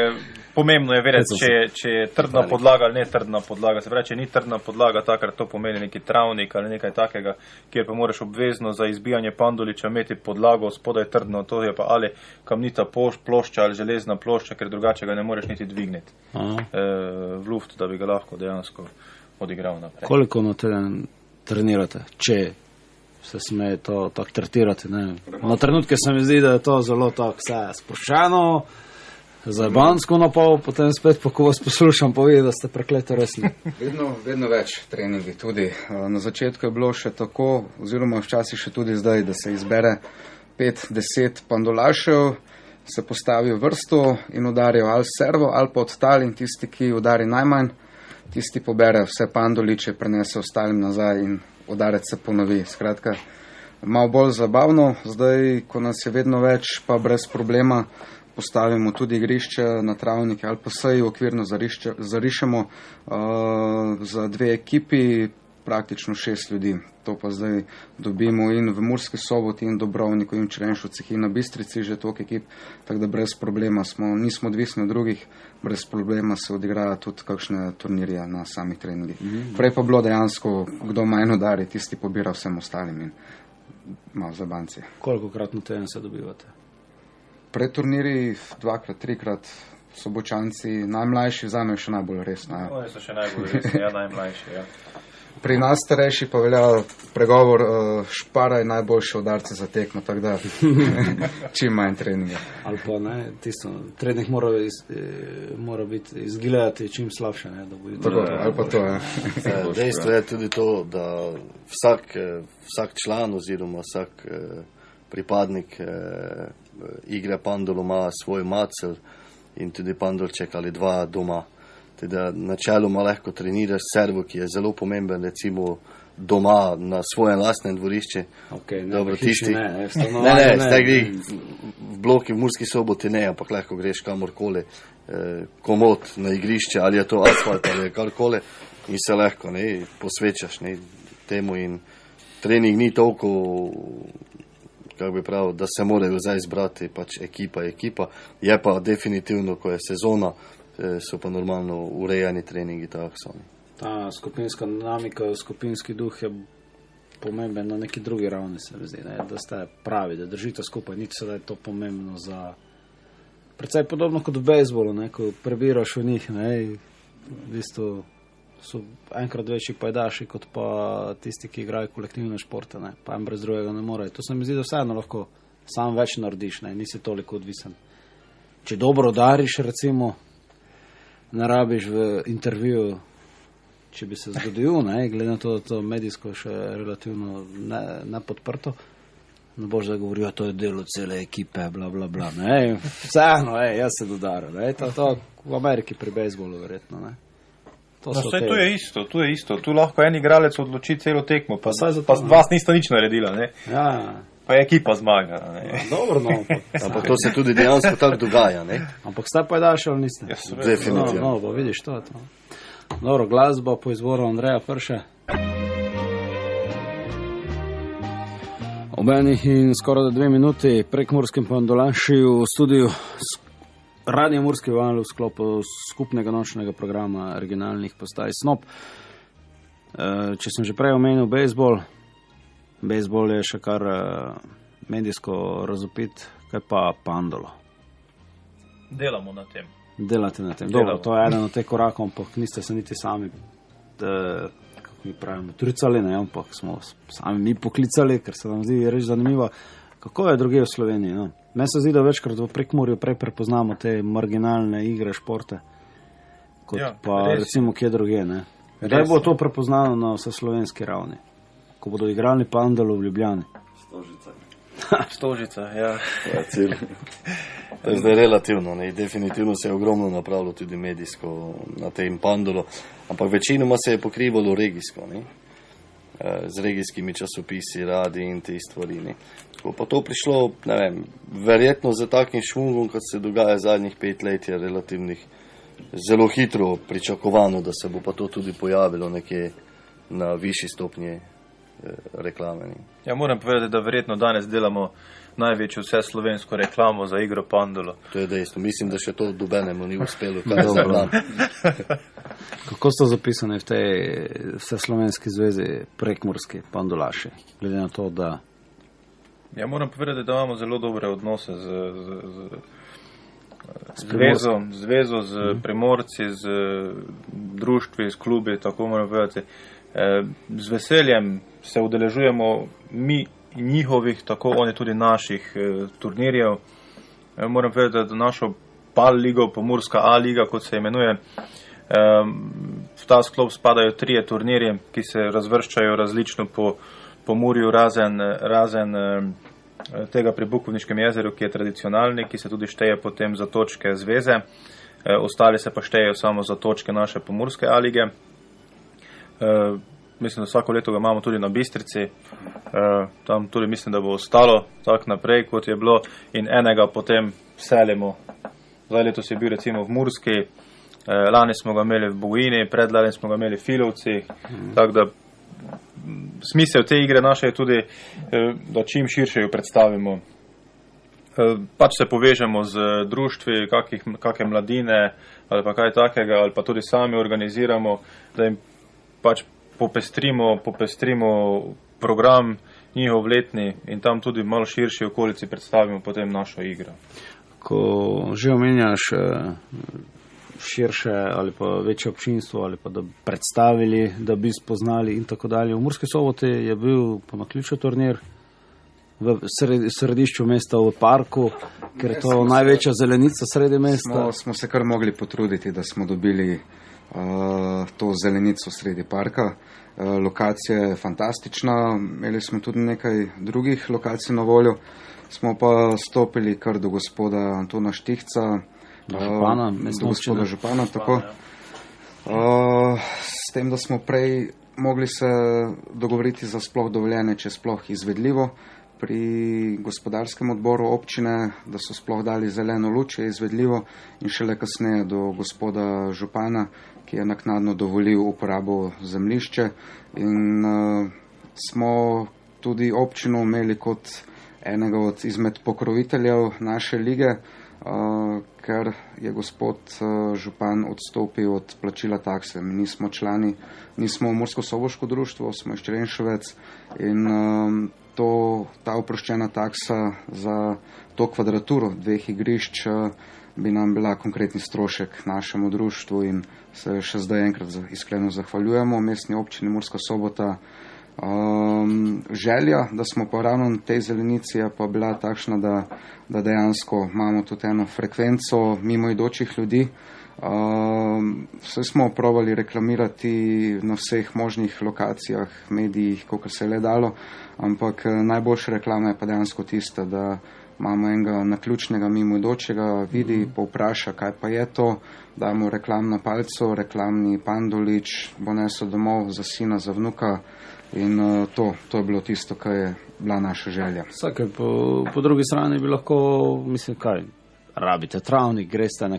Speaker 3: pomembno je vedeti, če je trdna podlaga ali ne trdna podlaga. Se pravi, če ni trdna podlaga, takrat to pomeni neki travnik ali nekaj takega, kjer pa moraš obvezno za izbijanje Panduliča imeti podlago, spodaj trdno, to je pa ali kamnita plošča ali železna plošča, ker drugače ga ne moreš niti dvigniti v luft, da bi ga lahko dejansko odigral naprej.
Speaker 1: Koliko na teden trenirate, če se sme to tako tretirati, ne? Na trenutke se mi zdi, da je to zelo tako vse sproščeno, zajebansko na pol, potem spet, ko vas poslušam, povedi, da ste prekleto resni.
Speaker 2: Vedno več treningi tudi. Na začetku je bilo še tako, oziroma včasih še tudi zdaj, da se izbere 5-10 pandolašev, se postavijo vrsto in udarijo ali servo, ali pa odtal in tisti, ki udari najmanj, tisti pobere vse pandoliče, prenese ostalim nazaj in udarec se ponovi. Skratka, malo bolj zabavno, zdaj, ko nas je vedno več, pa brez problema postavimo tudi igrišče na travnike ali pa sej okvirno zarišemo za 2 ekipi, praktično 6 ljudi. To pa zdaj dobimo in v Murski Soboti, in Dobrovniku, in Črenšovcih, in na Bistrici že toliko ekip, tako da brez problema nismo odvisni od drugih, brez problema se odigrajo tudi kakšne turnirje na samih treningih. Prej pa bilo dejansko, kdo manj udari, tisti pobira vsem ostalim in malo zabanci.
Speaker 1: Kolikokrat na teden se dobivate?
Speaker 2: Pred turniri 2-krat, 3-krat, Sobočanci, najmlajši, vzame še najbolj resno. Ja.
Speaker 3: Oni so še najbolj resni, ja, najmlajši, ja.
Speaker 2: Pri nas starejši pa velja pregovor, šparaj najboljše udarce za tekmo, tako da čim manj treninga.
Speaker 1: Ali pa ne, tisto, trening mora biti izgledati čim slabše, ne, da bo
Speaker 2: tako, ali pa to, ja.
Speaker 5: Dejstvo je tudi to, da vsak član oziroma vsak pripadnik igre pandolo ima svoj macel in tudi pandolček ali 2 doma. Teda načeloma lahko treniraš servo, ki je zelo pomemben, recimo doma na svojem lastnem dvorišče.
Speaker 1: Okay,
Speaker 5: dobro, tisti.
Speaker 1: Ne,
Speaker 5: v bloki v Murski Soboti ne, ampak lahko greš kamorkoli, komod na igrišče, ali je to asfalt ali je karkoli, in se lahko posvečaš temu in trening ni toliko, kako bi pravil, da se morajo zdaj zbrati, pač ekipa, je pa definitivno, ko je sezona, so pa normalno urejani treningi, tako so.
Speaker 1: Ta skupinska dinamika, skupinski duh je pomemben na neki drugi ravni, se mi zdi, ne? Da ste pravi, da držite skupaj, nič se da je to pomembno za... Predvsej podobno kot v bejzbolu, ne? Ko prebiraš v njih, ne? V bistvu so enkrat večji pajdaši kot pa tisti, ki igrajo kolektivne športe, ne? Pa en brez drugega ne morejo. To se mi zdi, da vseeno lahko sam več narediš, ne? Nisi toliko odvisen. Če dobro dariš, recimo, ne rabiš v intervjuju, če bi se zgodil, ne, glede na to, da to medijsko še relativno ne podprto, ne boš zdaj govoril, to je delo cele ekipe, bla, bla, bla, ne, vseeno, jaz se dodarim, ne, to v Ameriki pri bejzbolu verjetno, ne.
Speaker 3: To je isto, tu lahko en igralec odloči celo tekmo, pa
Speaker 1: zato,
Speaker 3: vas nista nič naredila, ne.
Speaker 1: Ja.
Speaker 3: Pa je ekipa zmaga.
Speaker 1: Dobro, no.
Speaker 5: Ampak to se tudi dejansko tako dogaja, ne?
Speaker 1: Ampak ste pa je daljši ali niste?
Speaker 5: Definitivno.
Speaker 1: No, vidiš, to je to. Dobro, glasba po izboru Andreja Prše. Ob enih in skoraj 2 minuti Prekmurskem Pandolaši v studiu Radio Murski Val v sklopu skupnega nočnega programa regionalnih postaj Snop. Če sem že prej omenil bejzbol, bejzbol je še kar medijsko razopit, kaj pa pandolo.
Speaker 3: Delamo na tem.
Speaker 1: Delate na tem. Dobro, to je eden od teh korakov, ampak niste se niti sami, kako mi pravimo, tricali, ne, ampak smo sami mi poklicali, ker se nam zdi reč zanimivo, kako je druge v Sloveniji. No. Meni se zdi, da večkrat v Prekmurju prej prepoznamo te marginalne igre, športe, kot pa recimo kje druge, ne. Kdaj bo to prepoznano na vse slovenski ravni? Ko bodo igrali pandalo v Ljubljani?
Speaker 3: Stožica, ja.
Speaker 5: Cilj. To je zdaj relativno, ne. Definitivno se je ogromno napravilo tudi medijsko na tem pandalo, ampak večinoma se je pokrivalo regijsko, ne. Z regijskimi časopisi, radi in te stvari, ne. Ko pa to prišlo, ne vem, verjetno za takim švungom, kot se dogaja zadnjih 5 let, je relativnih zelo hitro pričakovano, da se bo pa to tudi pojavilo nekje na višji stopnji reklame.
Speaker 3: Ja, moram povedati, da verjetno danes delamo največjo vse slovensko reklamo za igro pandolo.
Speaker 5: To je dejstvo. Mislim, da še to dobenemu ni uspelo. Kaj dobro.
Speaker 1: Kako so zapisane v tej vseslovenski zvezi Prekmurski Pandolaši? Glede na to, da...
Speaker 3: Ja, moram povedati, da imamo zelo dobre odnose zvezo z Primorci, z društvi, z klubi, tako moram povedati. Z veseljem se udeležujemo mi njihovih, tako oni tudi naših turnirjev. Moram povedati, da našo PAL ligo, Pomurska A liga, kot se imenuje, v ta sklop spadajo 3 turnirje, ki se razvrščajo različno po Pomurju, razen tega pri Bukovniškem jezeru, ki je tradicionalni, ki se tudi šteje potem za točke zveze. Ostali se pa štejejo samo za točke naše Pomurske A lige. Mislim, da vsako leto ga imamo tudi na Bistrici. Tam tudi mislim, da bo ostalo tak naprej, kot je bilo, in enega potem selimo. Zdaj letos je bil recimo v Murski, lani smo ga imeli v Bogojini, predlani smo ga imeli v Filovcih, tako da smisel te igre naše je tudi, da čim širše jo predstavimo. Pač se povežemo z društvi, kakšne mladine ali pa kaj takega, ali pa tudi sami organiziramo, da jim pač popestrimo program njihov letni in tam tudi malo širši okolici predstavimo potem našo igro.
Speaker 1: Ko že omenjaš širše ali pa večje občinstvo ali pa da predstavili, da bi spoznali in tako dalje. V Murski Soboti je bil po naključju turnir v središču mesta, v parku, ker je to največja zelenica sredi mesta.
Speaker 2: Smo se kar mogli potruditi, da smo dobili to zelenico sredi parka. Lokacija je fantastična, imeli smo tudi nekaj drugih lokacij na voljo. Smo pa stopili kar do gospoda Antona Štihca, do gospoda župana, tako. S tem, da smo prej mogli se dogovoriti za sploh dovoljenje, če sploh izvedljivo pri gospodarskem odboru občine, da so sploh dali zeleno luč, je izvedljivo, in šele kasneje do gospoda župana, ki je naknadno dovolil uporabo zemljišče, in smo tudi občino imeli kot enega od izmed pokroviteljev naše lige, ker je gospod župan odstopil od plačila takse. Mi nismo člani, nismo Mursko-Soboško društvo, smo iz Črenšovec, in ta oproščena taksa za to kvadraturo 2 igrišč bi nam bila konkretni strošek našemu društvu, in se še zdaj enkrat iskreno zahvaljujemo mestni občini Murska Sobota. Želja, da smo pa ravno na tej zelenici, je pa bila takšna, da dejansko imamo tudi eno frekvenco mimoidočih ljudi. Vse smo probali reklamirati na vseh možnih lokacijah, medijih, kolikor se je le dalo, ampak najboljša reklama je pa dejansko tista, da imamo enega naključnega mimoidočega, vidi, povpraša, kaj pa je to, damo reklam na palco, reklamni pandolič, bo nesel domov za sina, za vnuka, In to je bilo tisto, kar je bila naša želja.
Speaker 1: Vsake, po drugi strani bi lahko, mislim, kaj, rabite travnik, greste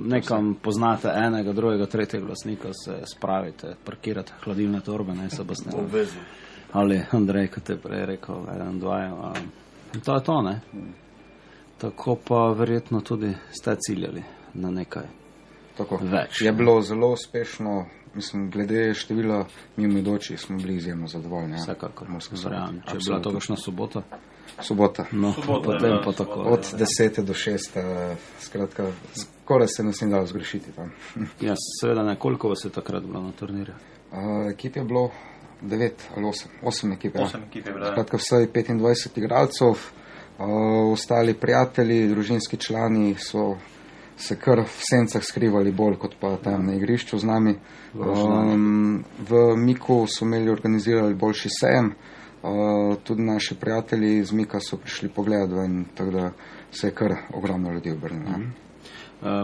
Speaker 1: nekam poznate enega, drugega, tretjega lastnika, se spravite, parkirate hladilne torbe, ne se boste.
Speaker 5: Obvezno.
Speaker 1: Ali Andrej, kot je prej rekel, 1, 2. In to je to, ne? Tako pa verjetno tudi ste ciljali na nekaj
Speaker 2: Tako.
Speaker 1: več.
Speaker 2: Je bilo zelo uspešno, mislim, glede števila mimoidočih smo bili izjemno zadovoljni.
Speaker 1: Vsekakor,
Speaker 2: Murska Sobota.
Speaker 1: verjamem. Če je bila to kakšna sobota,
Speaker 2: Sobota.
Speaker 1: no, potem pa tako.
Speaker 2: Od 10 do 6, skratka, skoraj se nas ni dalo zgrešiti tam.
Speaker 1: Ja, seveda ne, koliko vas je takrat bilo na turnirju?
Speaker 2: Ekip je bilo 9 ali 8 ekip.
Speaker 3: 8 ekip je bilo.
Speaker 2: Skratka, vsaj 25 igralcev, ostali prijatelji, družinski člani so se kar v sencah skrivali bolj kot pa tam na igrišču z nami. V Miku so imeli organizirali boljši sejem, tudi naši prijatelji z Mika so prišli pogledat ven, tako da se je kar ogromno ljudi obrnilo.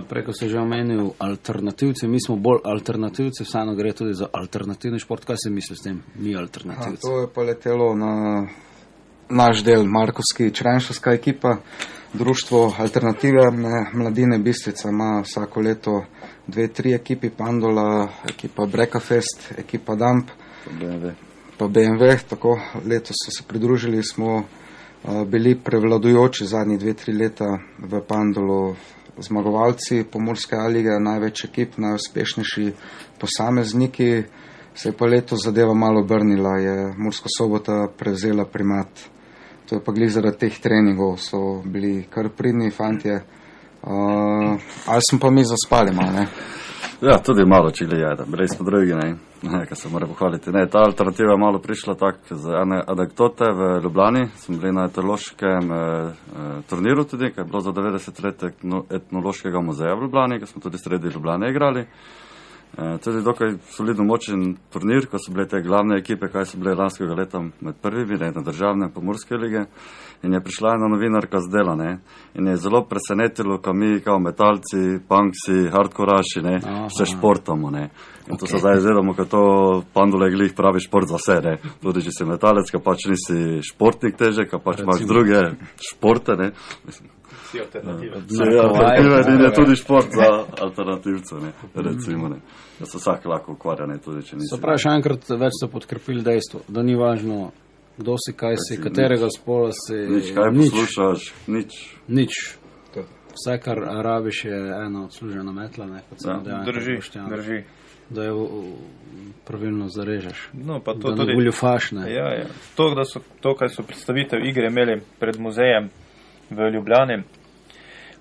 Speaker 1: Preko se že omenil alternativci, mi smo bolj alternativci, vseeno gre tudi za alternativni šport. Kaj se misli s tem, mi alternativci?
Speaker 2: To je pa letelo na naš del, Markovski črenšovska ekipa. Društvo alternativne mladine Bistrica ima vsako leto 2-3 ekipi, Pandola, ekipa Brekafest, ekipa Dump, pa BMW. Tako letos so se pridružili, smo bili prevladujoči zadnji 2-3 leta v Pandolu zmagovalci Pomurske A lige, največ ekip, najuspešnejši posamezniki. Se je pa letos zadeva malo obrnila, je Murska Sobota prevzela primat. To je pa glih zaradi teh treningov, so bili kar pridni fantje. Ali smo pa mi zaspali malo, ne?
Speaker 4: Ja, tudi malo čili je, bili smo drugi, kaj se mora pohvaliti. Ne, ta alternativa je malo prišla tak z ene anekdote v Ljubljani. Smo bili na etnološkem turniru tudi, kaj je bilo za 90 let etnološkega muzeja v Ljubljani, ki smo tudi sredi Ljubljane igrali. Tudi dokaj solidno močen turnir, ko so bile te glavne ekipe, kaj so bile lanskega leta med prvimi, ne, na državne Pomurske lige. In je prišla ena novinarka z dela, ne, in je zelo presenetilo, ko mi kao metalci, punksi, hardkoraši, ne, se športamo, ne. In to se zdaj zvedamo, ko to Pandole glih pravi šport za vse, ne. Tudi če si metalec, ko pač nisi športnik teže, ko pač imaš druge športe, ne. Alternative in je tudi šport za alternativce, ne, recimo, ne. Da se vsak lahko ukvarja, ne, tudi če nisi.
Speaker 1: Se pravi, še enkrat več ste podkrepili dejstvo, da ni važno, kdo si, kaj si, katerega spola si.
Speaker 4: Nič, kaj poslušaš,
Speaker 1: nič. Vse, kar rabiš, je ena odslužena metla, ne, kot se
Speaker 3: drži.
Speaker 1: Da jo pravilno zarežeš.
Speaker 3: No, pa to
Speaker 1: da
Speaker 3: tudi
Speaker 1: ne goljufaš, ne.
Speaker 3: Ja. To, kaj so predstavitev igre imeli pred muzejem v Ljubljani,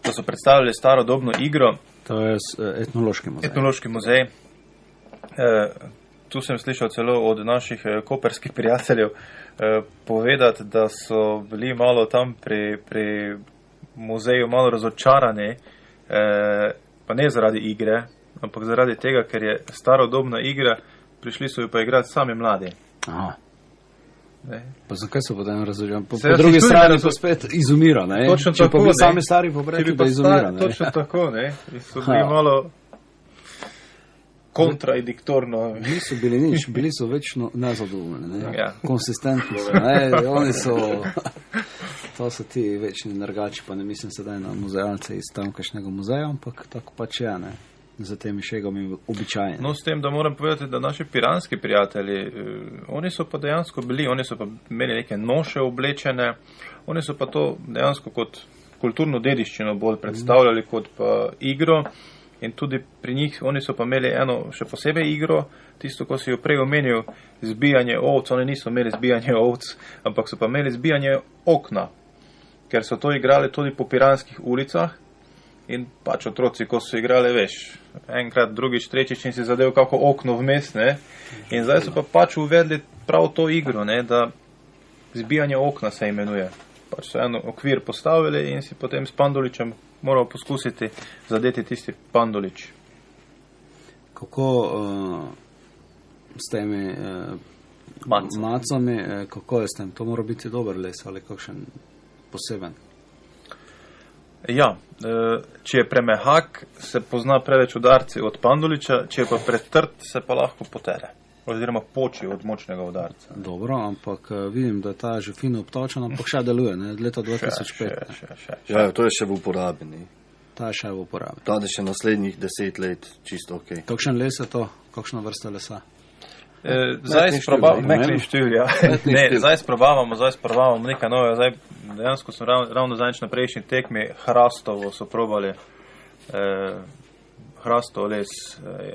Speaker 3: da so predstavili starodobno igro.
Speaker 1: To je etnološki muzej.
Speaker 3: Etnološki muzej. Tu sem slišal celo od naših koperskih prijateljev povedati, da so bili malo tam pri muzeju malo razočarani, pa ne zaradi igre, ampak zaradi tega, ker je starodobna igra, prišli so jo pa igrati sami mladi.
Speaker 1: Aha.
Speaker 3: Ne.
Speaker 1: Pa zakaj so potem razočarani? Po drugi strani pa spet izumira, ne?
Speaker 3: Točno
Speaker 1: če
Speaker 3: tako,
Speaker 1: pa bi
Speaker 3: ne.
Speaker 1: sami stari pobrekli, da izumira, ne?
Speaker 3: Točno tako, ne. In so bili malo kontradiktorno.
Speaker 1: Niso bili nič, bili so večno nezadovoljni, ne?
Speaker 3: Ja.
Speaker 1: Konsistentni so, ne? Oni so, to so ti večni nergači, pa ne mislim sedaj na muzejalce iz tamkajšnjega muzeja, ampak tako pač je, ne? Za temi šegami običajni.
Speaker 3: No, s tem, da moram povedati, da naši piranski prijatelji, oni so pa dejansko bili, oni so pa imeli neke noše oblečene, oni so pa to dejansko kot kulturno dediščino bolj predstavljali kot pa igro. In tudi pri njih, oni so pa imeli eno še posebej igro, tisto, ko si jo prej omenil, zbijanje ovc. Oni niso imeli zbijanje ovc, ampak so pa imeli zbijanje okna, ker so to igrali tudi po piranskih ulicah. In pač otroci, ko so igrali, veš, enkrat, drugič, tretjič in si zadev kako okno vmes, ne. In zdaj so pa pač uvedli prav to igro, ne, da zbijanje okna se imenuje. Pač so eno okvir postavili in si potem s pandoličem moral poskusiti zadeti tisti pandolič.
Speaker 1: Kako s temi macami, kako je s tem? To mora biti dober les ali kakšen poseben?
Speaker 3: Ja, če je premehak, se pozna preveč udarci od pandoliča, če je pa pretrd, se pa lahko potere. oziroma poči od močnega udarca.
Speaker 1: Dobro, ampak vidim, da je ta že fino obtočen, ampak še deluje, ne, od leta 2005.
Speaker 3: Še.
Speaker 5: Ja, to je še v uporabi. Ne?
Speaker 1: Ta je še v uporabi.
Speaker 5: Ta je še naslednjih 10 let čisto ok.
Speaker 1: Kakšen les je to? Kakšna vrsta lesa?
Speaker 3: Zdaj sprobavamo nekaj novega. Zdaj, dejansko sem ravno zadnjič na prejšnji tekmi hrastovo so probali hrastov les,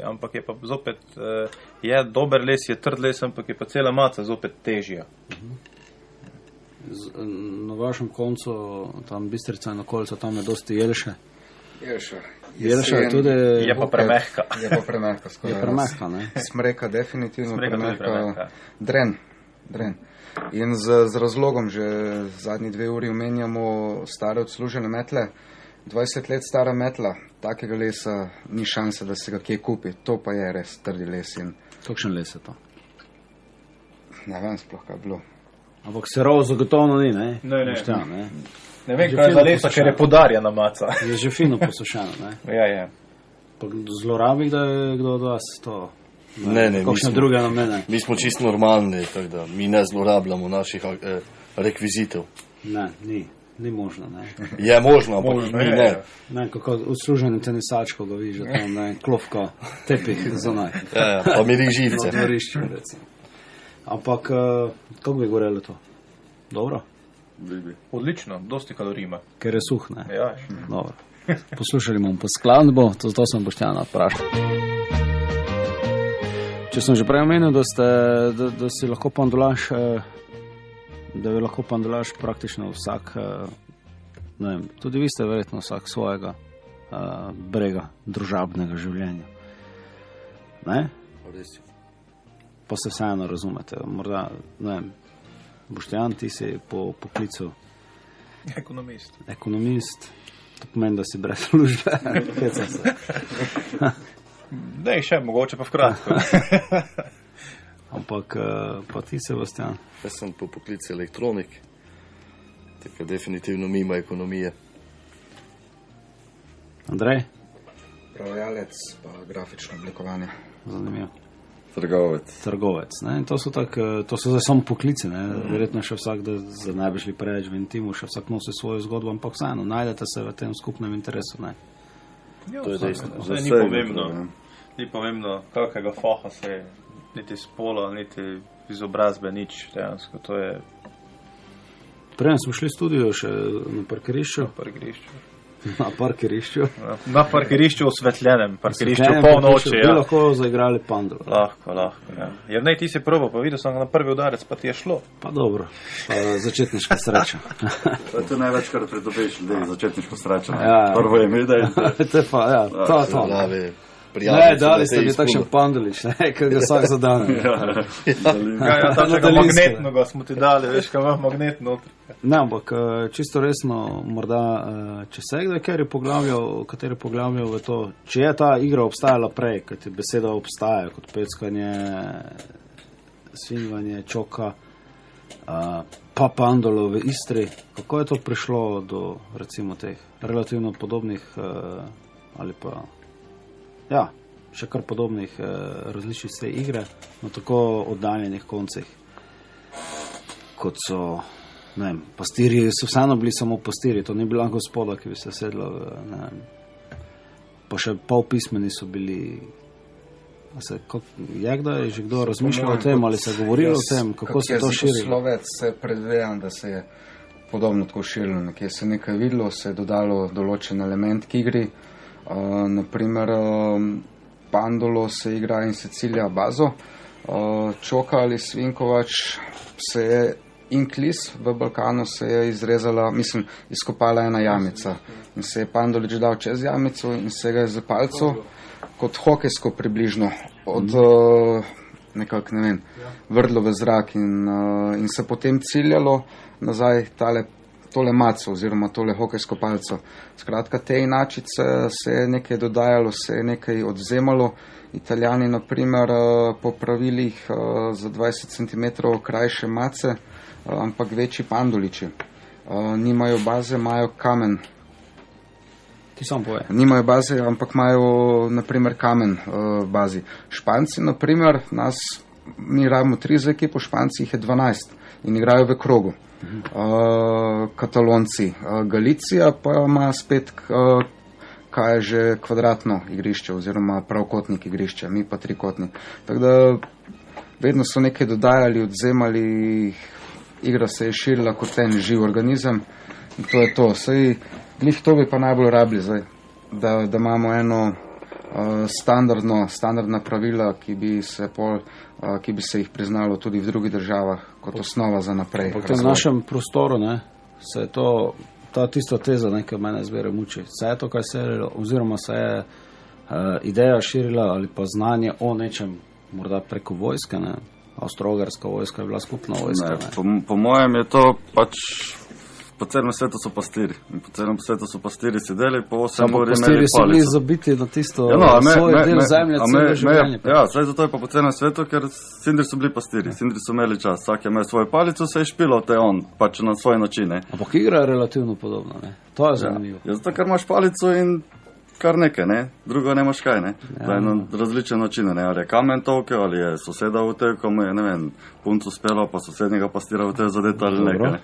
Speaker 3: ampak je pa zopet je dober les, je trd les, ampak je pa cela maca zopet težja.
Speaker 1: Na vašem koncu, tam Bistrica in okolica, tam je dosti jelše.
Speaker 2: Jelša
Speaker 1: je tudi...
Speaker 3: Je pa premehka.
Speaker 2: Je pa premehka.
Speaker 1: Je premehka, ne?
Speaker 2: Smreka definitivno
Speaker 3: premehka.
Speaker 2: Dren. In z razlogom že zadnji 2 uri omenjamo stare odslužene metle. 20 let stara metla, takega lesa ni šanse, da se ga kje kupi. To pa je res trdi les.
Speaker 1: Kakšen les je to?
Speaker 2: Ne vem sploh, kaj je bilo.
Speaker 1: Ampak serov zagotovno ni, ne?
Speaker 3: Ne. Ne vem, kaj je za lesa, ker je podarjena maca.
Speaker 1: Je že fino posušeno, ne?
Speaker 3: Ja.
Speaker 1: Pa zlorabi, da je kdo od vas to?
Speaker 5: Ne,
Speaker 1: kakšne druge namene?
Speaker 5: Mi smo čisto normalni, tako da mi ne zlorabljamo naših rekvizitov.
Speaker 1: Ne, ni možno, ne.
Speaker 5: Je možno, ampak mi ne.
Speaker 1: Ne, kako odsluženi tenisač, ko ga vidiš, tam, ne, klofka, tepih zunaj.
Speaker 5: Ja, pa miri živce.
Speaker 1: Na dvorišču, recimo. Ampak, kako bi gorelo to? Dobro?
Speaker 3: Odlično, dosti kalorij ima.
Speaker 1: Ker je suh, ne?
Speaker 3: Ja.
Speaker 1: Dobro. Poslušali bomo pa skladbo, zato sem Boštjana vprašal. Če sem že prej omenil, da si lahko pandulaš, da je lahko pandulaš praktično vsak, ne vem, tudi vi ste verjetno vsak svojega brega družabnega življenja. Ne? Pa se vseeno razumete. Morda, ne vem, Boštjan, ti si po poklicu ekonomist. To pomeni, da si brez službe. Kecam se.
Speaker 3: Ne, še mogoče pa vkratko.
Speaker 1: Ampak pa ti, Sebastian?
Speaker 5: Jaz sem po poklicu elektronik, tako definitivno mimo ekonomije.
Speaker 1: Andrej?
Speaker 2: Prevajalec pa grafično oblikovanje.
Speaker 1: Zanimivo.
Speaker 4: Trgovec.
Speaker 1: Ne? To so zdaj samo poklici, ne? Verjetno še vsak, da ne bi šli preveč v intimu, še vsak nosi svojo zgodbo, ampak vseeno, najdete se v tem skupnem interesu. Ne?
Speaker 5: To je dejstvo.
Speaker 3: Ni pomembno, kakega faha se je, niti spola, niti izobrazbe, nič dejansko. To je...
Speaker 1: Prej smo šli v studio še na parkirišču. Na parkirišču osvetljenem, parkirišču polnoči.
Speaker 3: Bi
Speaker 1: lahko zaigrali Pandu.
Speaker 3: Lahko. Ja. Jer ti si probal, pa videl sem na prvi udarec, pa ti je šlo.
Speaker 1: Pa dobro, pa začetniška sreča.
Speaker 4: To je največkrat pridobiš ljudi, začetniško srečo.
Speaker 1: Ja.
Speaker 4: Prvo je mi, da je.
Speaker 1: To. Ne, dali ste mi takšen Pandulič, kaj ga vsak zadane.
Speaker 3: Takšnega magnetnoga smo ti dali, veš, kaj ima magnet notri.
Speaker 1: Ne, ampak čisto resno, morda, če se je kdaj kateri poglavljal v to, če je ta igra obstajala prej, kot je beseda obstaja, kot peckanje, svinjanje, čoka, pa Pandolo v Istri, kako je to prišlo do, recimo, teh relativno podobnih ali pa še kar podobnih različnih te igre na tako oddaljenih koncih, kot so, ne vem, pastirji, so vseeno bili samo pastirji, to ni bila gospoda, ki bi se sedla, ne vem, pa še pol pismeni so bili. Je kdaj že kdo razmišljal o tem, ali se je govorilo o tem, kako se to širi?
Speaker 2: Slovec se predvedam, da se je podobno tako širilo, nekje se nekaj videlo, se je dodalo določen element k igri. Naprimer Pandolo se igra in se cilja bazo, Čoka ali Svinkovač se je in Klis v Balkanu se je izkopala ena jamica in se je Pandolič dal čez jamico in se ga je zapalco kot hokejsko približno od nekako, ne vem, vrdlo v zrak in se potem ciljalo nazaj tole maco oziroma tole hokejsko palco. Skratka, te inačice se je nekaj dodajalo, se je nekaj odzemalo. Italijani, na primer, po pravilih za 20 cm krajše mace, ampak večji Pandoliči. Nimajo baze, imajo kamen.
Speaker 1: Ti sam poje.
Speaker 2: Nimajo baze, ampak imajo, na primer, kamen bazi. Španci, na primer, nas mi rabimo 3 za ekipo, Španci jih je 12 in igrajo v krogu. Katalonci, Galicija pa ima spet, kaj je že kvadratno igrišče oziroma pravokotnik igrišča, mi pa trikotnik. Tako da vedno so nekaj dodajali, odzemali, igra se je širila kot en živ organizem in to je to. Saj njih to bi pa najbolj rabili zdaj, da imamo eno standardna pravila, ki bi se jih priznalo tudi v drugih državah kot osnova za naprej.
Speaker 1: V tem našem prostoru, ne, se je to, ta tista teza, ne, ki mene zbere muči. Se je to, kaj se je, oziroma se je ideja širila ali pa znanje o nečem, morda preko vojske, ne. Avstro-Ogrska vojska je bila skupna vojska.
Speaker 4: Ne, po mojem je to pač, po celem svetu so pastiri. In po celem svetu so pastiri sedeli, po 8 uri imeli palico.
Speaker 1: Pastiri so bili zabiti na tisto svoj del zemlje, celo življenje.
Speaker 4: Ja, zdaj zato je pa po celem svetu, ker sindri so bili pastiri. Sindri so imeli čas, vsak je imel svojo palico, se je špilo te on, pač na svoj način.
Speaker 1: Ampak igra je relativno podobna, ne? To je zanimivo.
Speaker 4: Ja, zato ker imaš palico in kar nekaj, ne? Drugo nemaš kaj, ne? Ja. Na različne načine, ne? Ali je kamen tolkel, ali je soseda v tev, ko mu je, ne vem, puncu spelo, pa sosednjega pastira v tev zadeta ali nekaj, ne?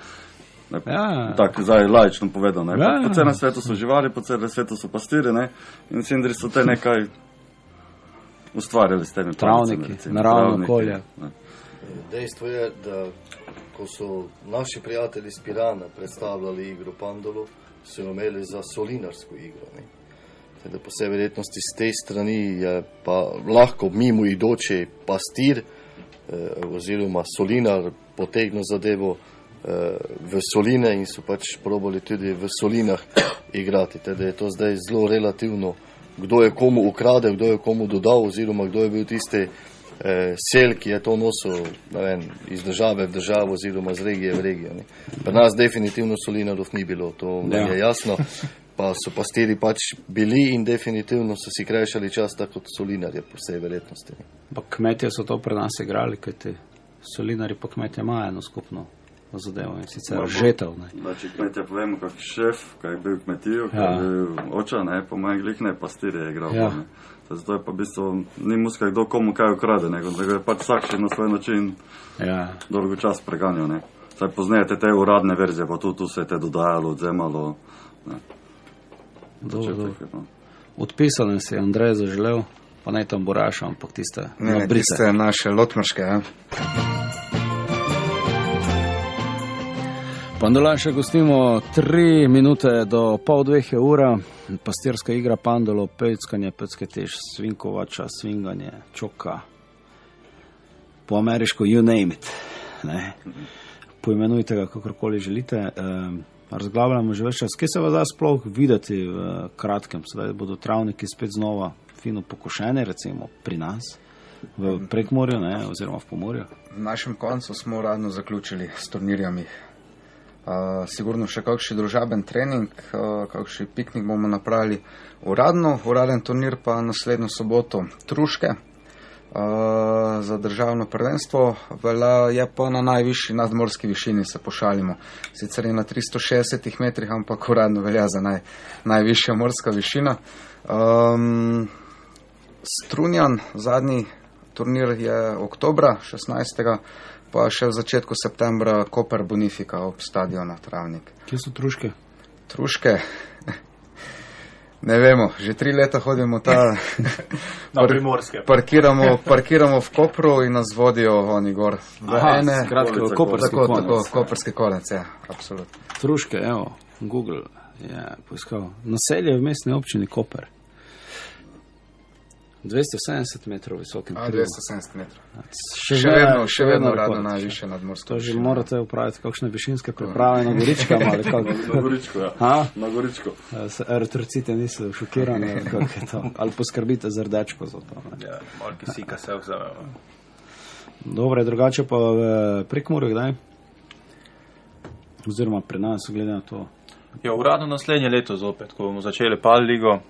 Speaker 1: Ja.
Speaker 4: Tako, zdaj laično povedal, ne?
Speaker 1: Ja.
Speaker 4: Po celem svetu so živali, po celem svetu so pastiri, ne? In sindri so te nekaj ustvarjali s temi
Speaker 1: travniki, naravno okolje.
Speaker 5: Dejstvo je, da ko so naši prijatelji iz Pirana predstavljali igro Pandolo, so imeli za solinarsko igro, ne? Da po vsej verjetnosti z te strani je pa lahko mimo idoče pastir oziroma solinar potegnil zadevo v soline in so pač probali tudi v solinah igrati. Teda je to zdaj zelo relativno, kdo je komu ukradel, kdo je komu dodal oziroma kdo je bil tiste sel, ki je to nosil, ne vem, iz države v državo oziroma z regije v regijo. Ne. Pri nas definitivno solinarov ni bilo, to nam je jasno. Pa so pastiri pač bili in definitivno so si krajšali čas tako kot solinarje po vsej verjetnosti.
Speaker 1: Pa kmetje so to pri nas igrali, kaj ti solinari pa kmetje imajo eno skupno zadevo in sicer žetev.
Speaker 4: Znači kmetje povemo, kak šef, kaj je bil kmetijo, kaj je bil oča, ne, po manj glih ne, pastir je igral. Ja. Zato je pa v bistvu, ni muska kdo komu kaj ukrade, nego da ga je pač vsak še na svoj način dolgo čas preganjal. Ne. Saj poznajete te uradne verzije, pa tu se je te dodajalo, odzemalo. Ne.
Speaker 1: Dobro. Odpisane si Andrej zaželel, pa naj tam Boraša, ampak tiste
Speaker 2: ne, tiste naše lotmrške, ja.
Speaker 1: Pandola še gostimo 3 minute do pol 2 je ura. Pastirska igra Pandolo, peckanje, pecketež, svinkovača, svinganje, čoka. Po ameriško you name it. Ne? Poimenujte ga, kakorkoli želite. Razglabljamo že več čas. Kje se vas da sploh videti v kratkem? Sedaj bodo travniki spet znova fino pokošeni, recimo pri nas, v Prekmorju, ne, oziroma v Pomorju.
Speaker 2: V našem koncu smo uradno zaključili s turnirjami. Sigurno še kakšen družaben trening, kakšen piknik bomo napravili uraden turnir pa naslednjo soboto Truške za državno prvenstvo, je pa na najvišji nadmorski višini, se pošalimo. Sicer je na 360 metrih, ampak uradno velja za najvišja morska višina. Strunjan, zadnji turnir je oktobra 16. pa še v začetku septembra Koper Bonifika ob stadionu Travnik.
Speaker 1: Kje so Truške?
Speaker 2: Truške? Ne vemo, že 3 leta hodimo
Speaker 3: na Primorske.
Speaker 2: Parkiramo v Kopru in nas vodijo oni gor.
Speaker 1: Skratka, koperski konec.
Speaker 2: Tako, koperski konec, ja, absolutno.
Speaker 1: Truške, evo, Google je poiskal. Naselje v mestni občini Koper. 270 metrov visokim.
Speaker 2: 270 metrov.
Speaker 1: Še vedno
Speaker 2: radno najviše nadmorsko.
Speaker 1: To že morate upraviti kakšne višinske priprave na Goričkam ali kako?
Speaker 4: Na Goričko, ja. Na Goričko.
Speaker 1: Retrocite niso šokirani, kako je to. Ali poskrbite za rdečko za to. Ne?
Speaker 3: Ja, malo kisika se vzame.
Speaker 1: Dobre, drugače pa v Prekmorju, kdaj? Oziroma pri nas, glede na to.
Speaker 3: Ja, uradno naslednje leto zopet, ko bomo začeli PAL ligo.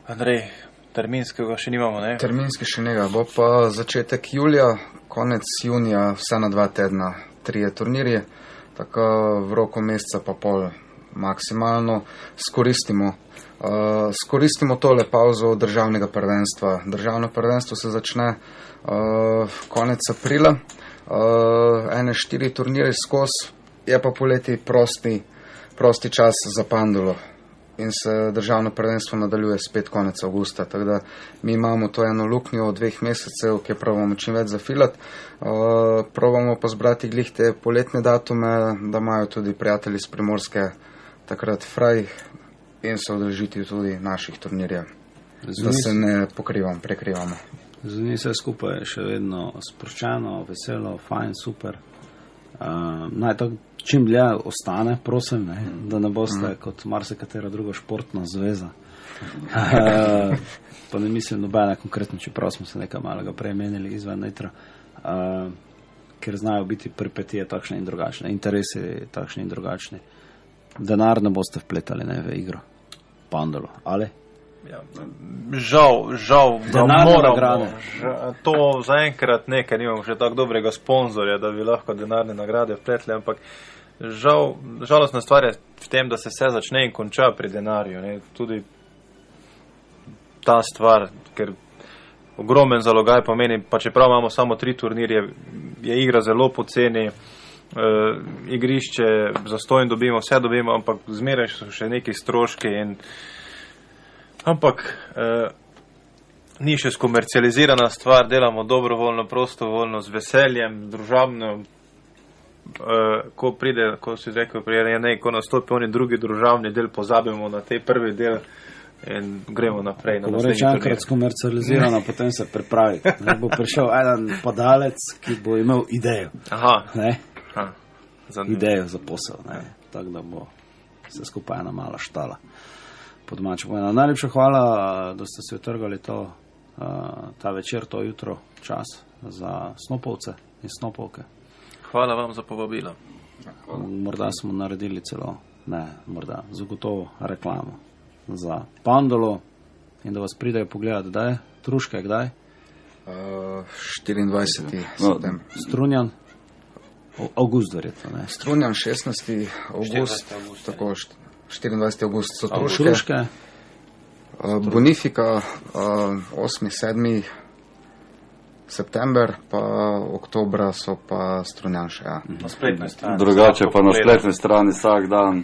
Speaker 3: Andrej, terminskega še nimamo, ne?
Speaker 2: Terminski še njega, bo pa začetek julija, konec junija, vse na 2 tedna, 3 turnirje, tako v roku meseca pa pol maksimalno skoristimo tole pauzo državnega prvenstva. Državno prvenstvo se začne konec aprila, 4 turnire skozi, je pa poleti prosti čas za Pandolo in se državno prvenstvo nadaljuje spet konec avgusta. Tako da mi imamo to eno luknjo 2 mesecev, ki probamo čim več zafilati. Probamo pa zbrati glih te poletne datume, da imajo tudi prijatelji iz Primorske takrat fraj in se udeležiti tudi naših turnirjev, da se ne prekrivamo.
Speaker 1: Zveni vse skupaj še vedno sproščeno, veselo, fajn, super. Naj to čim dlje ostane, prosim, ne? Da ne boste kot marsikatera druga športna zveza. Pa ne mislim nobene konkretno, čeprav smo se nekaj malega premenili izven netra, ker znajo biti peripetije takšne in drugačne, interesi takšni in drugačni. Denar ne boste vpletali, ne, v igro Pandolo, ali?
Speaker 3: Ja, žal, da moramo. To zaenkrat ne, ker nimamo še tako dobrega sponzorja, da bi lahko denarne nagrade vpletli, ampak žalostna stvar je v tem, da se vse začne in konča pri denarju. Ne. Tudi ta stvar, ker ogromen zalogaj pomeni, pa čeprav imamo samo 3 turnirje, je igra zelo poceni, igrišče zastojn dobimo, vse dobimo, ampak zmeraj so še neki stroški ampak ni še skomercializirana stvar, delamo dobrovoljno, prostovoljno, z veseljem, družabno. Ko si rekel, ko nastopi oni drugi družabni del, pozabimo na tej prvi del in gremo naprej.
Speaker 1: Ko reče enkrat skomercializirano, potem se pripravi. Bo prišel eden podalec, ki bo imel idejo. Idejo za posel. Tako da bo se skupaj ena mala štala. Najlepša hvala, da ste se utrgali ta večer, to jutro, čas za snopovce in snopovke.
Speaker 3: Hvala vam za povabilo.
Speaker 1: Morda smo naredili zagotovo reklamo za Pandolo in da vas pridejo pogledati, da je Truške, kdaj?
Speaker 2: 24. september.
Speaker 1: Strunjan? August verjetno, ne?
Speaker 2: Strunjan 16. august, tako 24. august so Truške. Bonifika 8. 7. september, pa oktobra so pa Strunjanše.
Speaker 3: Na spletni strani.
Speaker 4: Drugače pa na spletni strani vsak dan.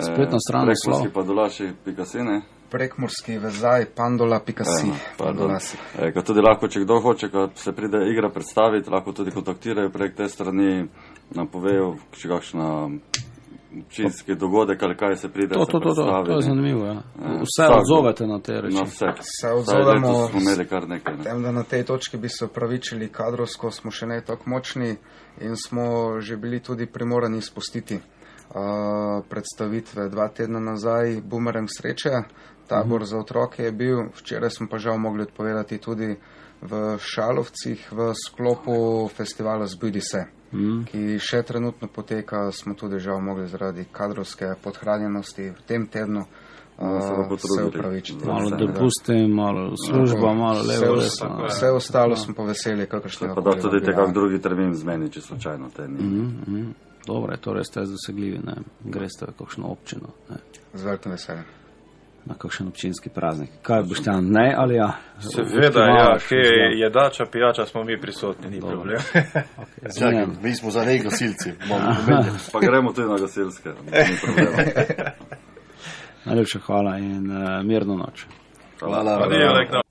Speaker 1: Spletna stran naslov.
Speaker 4: Prekmurski
Speaker 2: Prekmurski vezaj pandola.si.
Speaker 4: Tudi lahko, če kdo hoče, ko se pride igra predstaviti, lahko tudi kontaktirajo prek te strani, nam povejo, če kakšna občinski dogodek ali kaj se pride se predstaviti.
Speaker 1: To je zanimivo, ja. Vse odzovete na te reči.
Speaker 4: Na vse.
Speaker 2: Vse odzovemo,
Speaker 4: smo imeli kar nekaj.
Speaker 2: Tem, da na tej točki bi se opravičili kadrovsko, smo še ne tako močni in smo že bili tudi primorani spustiti predstavitve 2 tedna nazaj, Bumerang sreče, tabor za otroke je bil, včeraj smo pa žal mogli odpovedati tudi v Šalovcih v sklopu festivala Zbudi se, ki še trenutno poteka, smo tudi žal mogli zaradi kadrovske podhranjenosti v tem tednu se upravičiti.
Speaker 1: Malo dopustim, malo služba, malo levo,
Speaker 2: vse ostalo smo pa veseli, kakršnega
Speaker 4: pa da tudi te kak drugi termin zmeni, če slučajno te ni.
Speaker 1: Dobre, torej ste dosegljivi, ne? Greste v kakšno občino, ne?
Speaker 2: Z velikim veseljem.
Speaker 1: Na kakšen občinski praznik. Kaj boš tam, ne ali ja?
Speaker 3: Seveda, ja, kje je dača, pijača, smo mi prisotni, ni problem.
Speaker 5: Čakaj, mi smo za nej gasilci.
Speaker 4: Pa gremo tudi na gasilske.
Speaker 1: Najlepša hvala in mirno noč.
Speaker 4: Hvala.